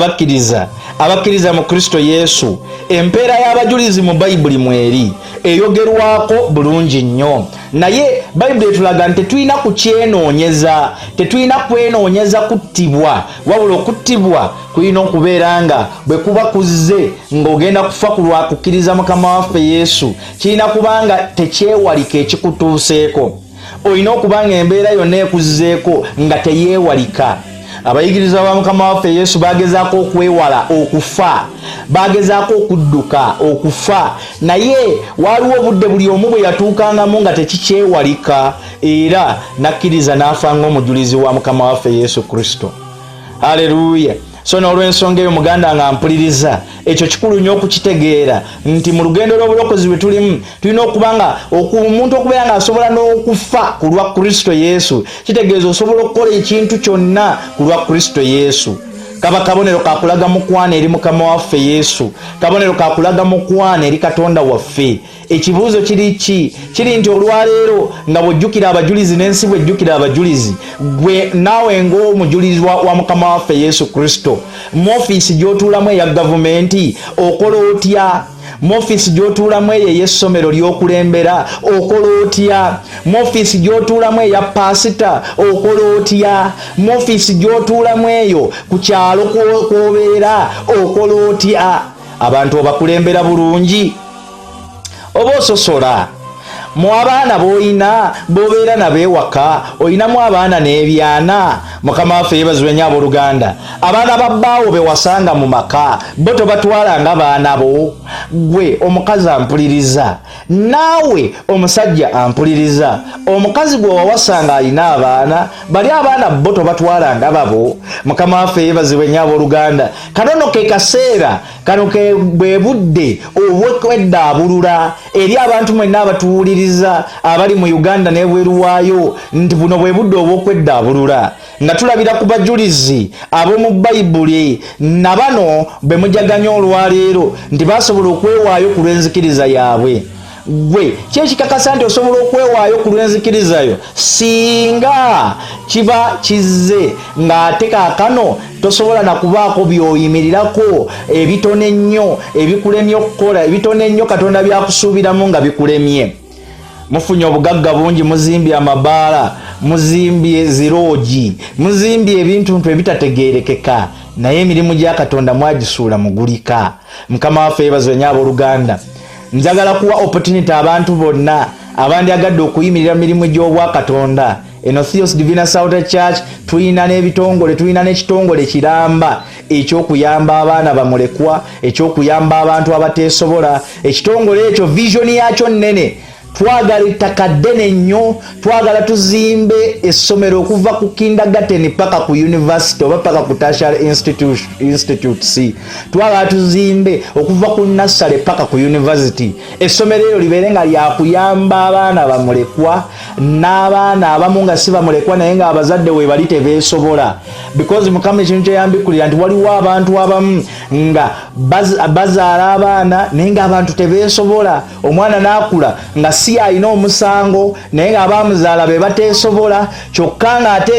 Speaker 1: abakkiriza mu Kristo Yesu. Empeera y'abajulizi mu Bayibuli mweri eyogerwako bulungi nnyo, naye Bayibuli etulaga nti tetulina kukyenoonyeza, tetulina kwenoonyeza kuttibwa, wabula okuttibwa kulina okubeera nga bwe kuba kuzze ng'ogenda kufa ku lwa kukkiriza Mukama waffe Yesu, kirina kuba nga tekyewalika ekikutuuseeko. Olina okuba nga embeera yonna ekuzzeeko nga teyeewalika. Abayigiriza ba Mukama waffe Yesu bagezaako okwewala okufa, bagezaako okudduka okufa, naye waliwo obudde buli omu bwe yatuukangamu nga tekikyewalika, era nakkiriza n'afa ng'omujulizi wa Mukama waffe Yesu Kristo. Haleluya! So n'olw'ensonga eyo muganda nga mpuliriza, ekyo kikulu nnyo okukitegeera nti mu lugendo lw'obulokozi bwe tulimu tulina okuba nga omuntu okubeera nga asobola n'okufa ku lwa Kristo Yesu, kitegeeza osobola okukola ekintu kyonna ku lwa Kristo Yesu. Kaba kabonero kakulaga mukwana eri Mukama waffe Yesu, kabonero kakulaga mukwana eri Katonda waffe. Ekibuuzo kiri ki? Kiri nti olwaleero nga bw'ojjukira abajulizi n'ensi bw'ejjukira abajulizi, gwe naawe ng'omujulizi wa Mukama waffe Yesu Kristo, mu ofiisi gy'otuulamu eya gavumenti okola otya? Mu ofiisi gy'otuulamu eyo ey'essomero ly'okulembera okola otya? Mu ofiisi gy'otuulamu eya paasita okola otya? Mu ofiisi gy'otuulamu eyo ku kyalo kw'obeera okola otya? Abantu obakulembera bulungi oba ososola? Mu abaana b'olina b'obeera nabo ewaka olinamu abaana n'ebyana? Mukama waffe yeebazibwe nnyo abooluganda. Abaana ba bbaawo be wasanga mu maka bo tobatwala nga baana bo? Gwe omukazi ampuliriza, naawe omusajja ampuliriza, omukazi gwe wawasanga alina abaana, bali abaana bo tobatwala nga babo? Mukama waffe yeebazibwe nnyo abooluganda. Kanono ke kaseera, kano ke bwe budde obw'okweddabulula eri abantu mwenna abatuwuliriza abali mu Uganda n'ebweru waayo, nti buno bwe budde obw'okweddabulula nga tulabira ku bajulizi ab'omu Bayibuli na bano be mujaganya olwaleero nti basobola okwewaayo ku lw'enzikiriza yaabwe. Gwe kyekikakasa nti osobola okwewaayo ku lw'enzikiriza yo singa kiba kizze ng'ate kaakano tosobola na kubaako by'oyimirirako ebitone ennyo ebikulemye okukola, ebitone ennyo Katonda byakusuubiramu nga bikulemye. Mufunye obugagga bungi, muzimbye amabaala, muzimbye ziroogi, muzimbye ebintu ebitategeerekeka, naye emirimu gya Katonda mwagisuula mugulika. Mukama waffe yeebazibwe nnyo abooluganda. Njagala kuwa opportunity abantu bonna abandyagadde okuyimirira mirimu gy'obwa Katonda. Eno Theos Divina South Church tulina n'ebitongole, tulina n'ekitongole kiramba eky'okuyamba abaana bamulekwa, eky'okuyamba abantu abateesobola. Ekitongole ekyo vision yakyo nnene, twagala ettaka ddene nnyo, twagala tuzimbe essomero okuva ku kindergarten paka ku university oba paka ku tertiary institute, twagala tuzimbe okuva ku nursery paka ku university. Essomero eryo libeere nga lyakuyamba abaana bamulekwa n'abaana abamu nga si bamulekwa naye nga abazadde we bali tebeesobola, because Mukama ekintu kyeyambikulira nti waliwo abantu abamu nga bazaala abaana naye nga abantu tebeesobola. Omwana n'akula nga si alina omusango naye nga abaamuzaala be bateesobola, kyokka ng'ate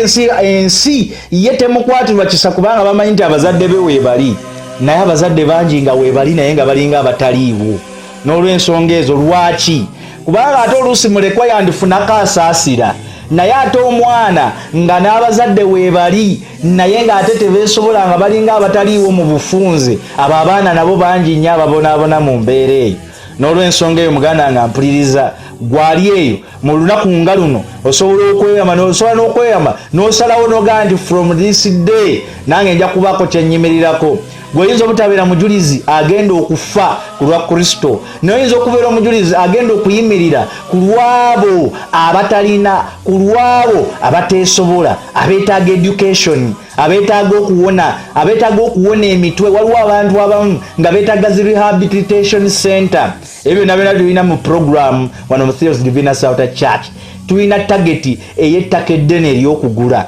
Speaker 1: ensi ye temukwatirwa kisa kubanga bamanyi nti abazadde be weebali, naye abazadde bangi nga weebali naye nga balinga abataliiwo. N'olw'ensonga ezo lwaki? Kubanga ate oluusi mulekwa yandifunako asaasira, naye ate omwana nga n'abazadde weebali naye ng'ate tebeesobola nga balinga abataliiwo mu bufunze, abo abaana nabo bangi nnyo ababonaabona mu mbeera eyo. N'olw'ensonga eyo muganda nga mpuliriza, gwali eyo mu lunaku nga luno osobola okweyama n'osalawo nogaa nti from this day nange nja kubaako kyennyimirirako. Gw'oyinza obutabeera mujulizi agenda okufa ku lwa Kristo, n'oyinza okubeera omujulizi agenda okuyimirira ku lwabo abatalina, ku lwabo abateesobola, abeetaaga education, abeetaaga okuwona emitwe. Waliwo abantu abamu nga beetaaga zi rehabilitation center. Ebyo byonna tulina mu program wano mu Theos Divinas Outer Church. Tulina target ey'ettaka eddene ery'okugula.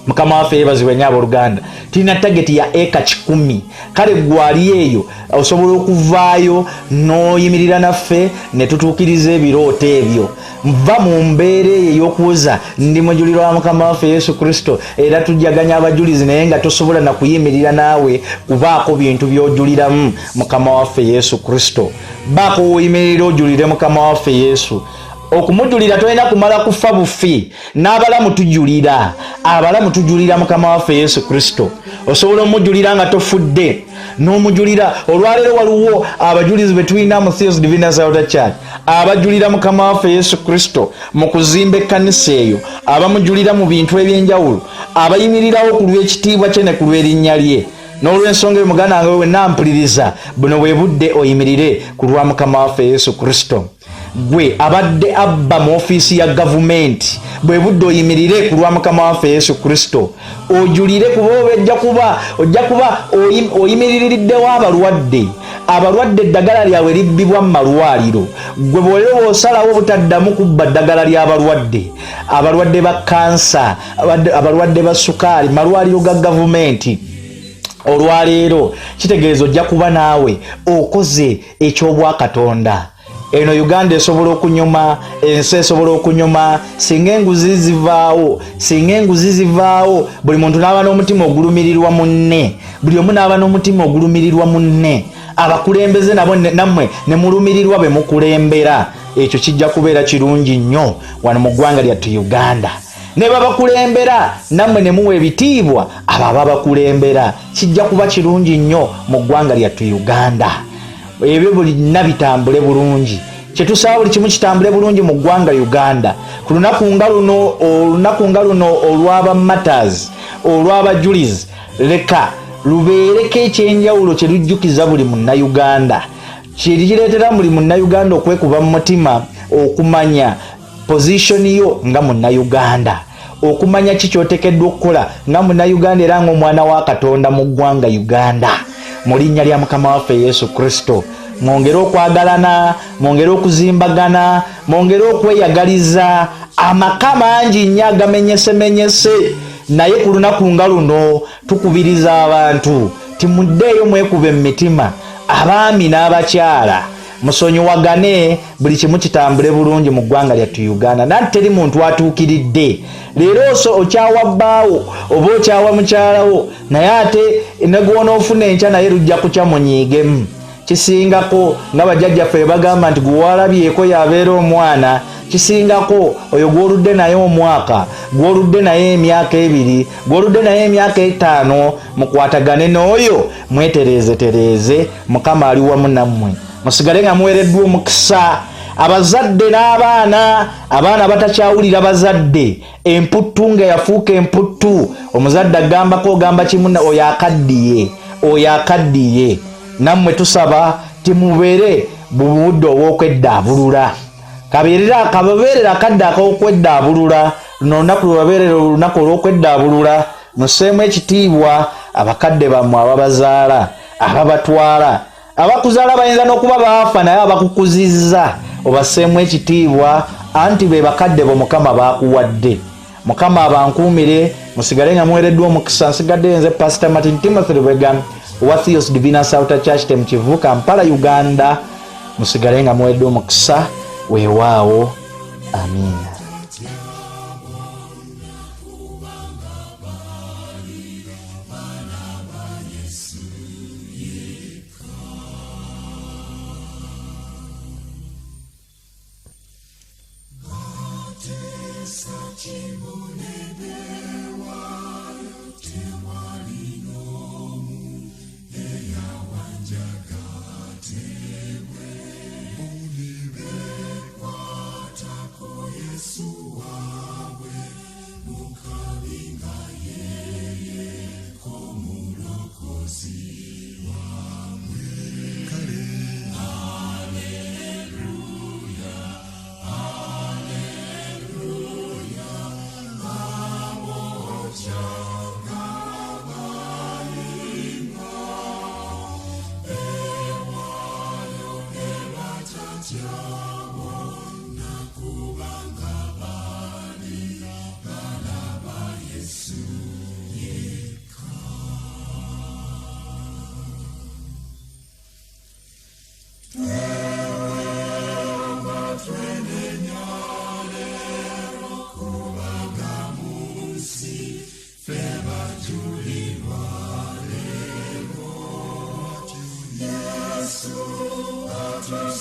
Speaker 1: Mukama waffe yeebazibwe nnyo abooluganda. Tulina target ya eka 10. Kale gwali eyo osobola okuvaayo n'oyimirira naffe ne tutuukiriza ebirooto ebyo. Nva mu mbeera eyo ey'okuwoza ndi mujulirwa wa Mukama waffe Yesu Kristo, era tujjaganya abajulizi naye nga tosobola na kuyimirira naawe kubaako bintu by'ojuliramu Mukama waffe Yesu Kristo. Baako woyimirira ojulire Mukama waffe Yesu. Okumujulira tolina kumala kufa bufi, n'abalamu tujulira, abalamu tujulira Mukama waffe Yesu Kristo. Osobola omujulira nga tofudde n'omujulira. Olwaleero waliwo abajulizi be tulina mu Theos Divinas Outer Church abajulira Mukama waffe Yesu Kristo mu kuzimba ekkanisa eyo, abamujulira mu bintu eby'enjawulo, abayimirirawo ku lw'ekitiibwa kye ne ku lw'erinnya lye. N'olw'ensonga eyo muganda wange wewe nampuliriza, buno bwe budde oyimirire ku lwa Mukama waffe Yesu Kristo. Gwe abadde abba mu ofiisi ya gavumenti, bwe budde oyimirire ku lwa Mukama waffe Yesu Kristo. Ojulire kuba ojja kuba oyimiririddewo abalwadde eddagala lyabwe libbibwa mu malwaliro. Gwe bw'oleba osalawo obutaddamu kubba ddagala ly'abalwadde, abalwadde ba kansa, abalwadde ba sukaali, malwaliro ga gavumenti. Olwaleero kitegeeza ojja kuba naawe okoze eky'obwakatonda. Eno Uganda esobola okunyuma, ensi esobola okunyuma singa enguzi zivaawo, buli muntu n'aba n'omutima ogulumirirwa munne, buli omu n'aba n'omutima ogulumirirwa munne. Abakulembeze nabo nammwe ne mulumirirwa be mukulembera. Ekyo kijja kubeera kirungi nnyo wano mu ggwanga lyattu Uganda. Ne babakulembera nammwe ne muwa ebitiibwa abo ababakulembera, kijja kuba kirungi nnyo mu ggwanga lyattu Uganda. Ebyo bulina bitambule bulungi. Kyetusaba buli kimu kitambule bulungi mu ggwanga Uganda. Ku lunaku nga luno olw'aba matters, olw'abajulizi, leka lubeereko ekyenjawulo kye lujjukiza buli munnayuganda, kireetera buli munnayuganda okwekuba mu mutima, okumanya position yo nga munnayuganda, okumanya ki ky'oteekeddwa okukola nga munnayuganda era ng'omwana wa Katonda mu ggwanga Uganda. Mu linnya lya Mukama waffe Yesu Kristo, mwongere okwagalana, mwongere okuzimbagana, mwongere okweyagaliza. Amaka mangi nnyo agamenyesemenyese, naye ku lunaku nga luno tukubiriza abantu timuddeeyo mwekube mu mitima, abaami n'abakyala musonyiwagane, buli kimu kitambule bulungi mu ggwanga lyattu Uganda. Nanti teri muntu atuukiridde. Leero okyawa bbaawo oba okyawa mukyalawo, naye ate negwonoofuna enkya naye lujja kukya munyiigemu. Kisingako nga bajjajjaffe bagamba nti gwe walabyeko yabeera omwana, kisingako oyo gw'oludde naye omwaka, gw'oludde naye emyaka 2, gw'oludde naye emyaka 5, mukwatagane n'oyo mwetereezetereeze. Mukama ali wamu nammwe, musigale nga muweereddwa omukisa. Abazadde n'abaana, abaana batakyawulira bazadde, emputtu nga yafuuka emputtu, omuzadde agambako ogamba kimu, oyo akaddiye. Nammwe tusaba timubeere budde obw'okweddabulula. kababeerera akadde ak'okweddaabulula. Luno olunaku lwebabeerera olunaku olw'okweddaabulula. Museemu ekitiibwa abakadde bammwe ababazaala, ababatwala. Abakuzaala bayinza n'okuba baafa naye abakukuzizza obaseemu ekitiibwa, anti be bakadde bo Mukama baakuwadde. Mukama abankuumire, musigale nga muweereddwa omukisa. Nsigadde nze Pr Martin Timothy Lubega owa Theos Divinas Outer Church Temukivu, Kampala, Uganda. Musigale nga muweereddwa omukisa. Weewaawo. Amiina.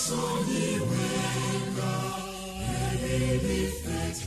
Speaker 2: Sogni venga e mi difetti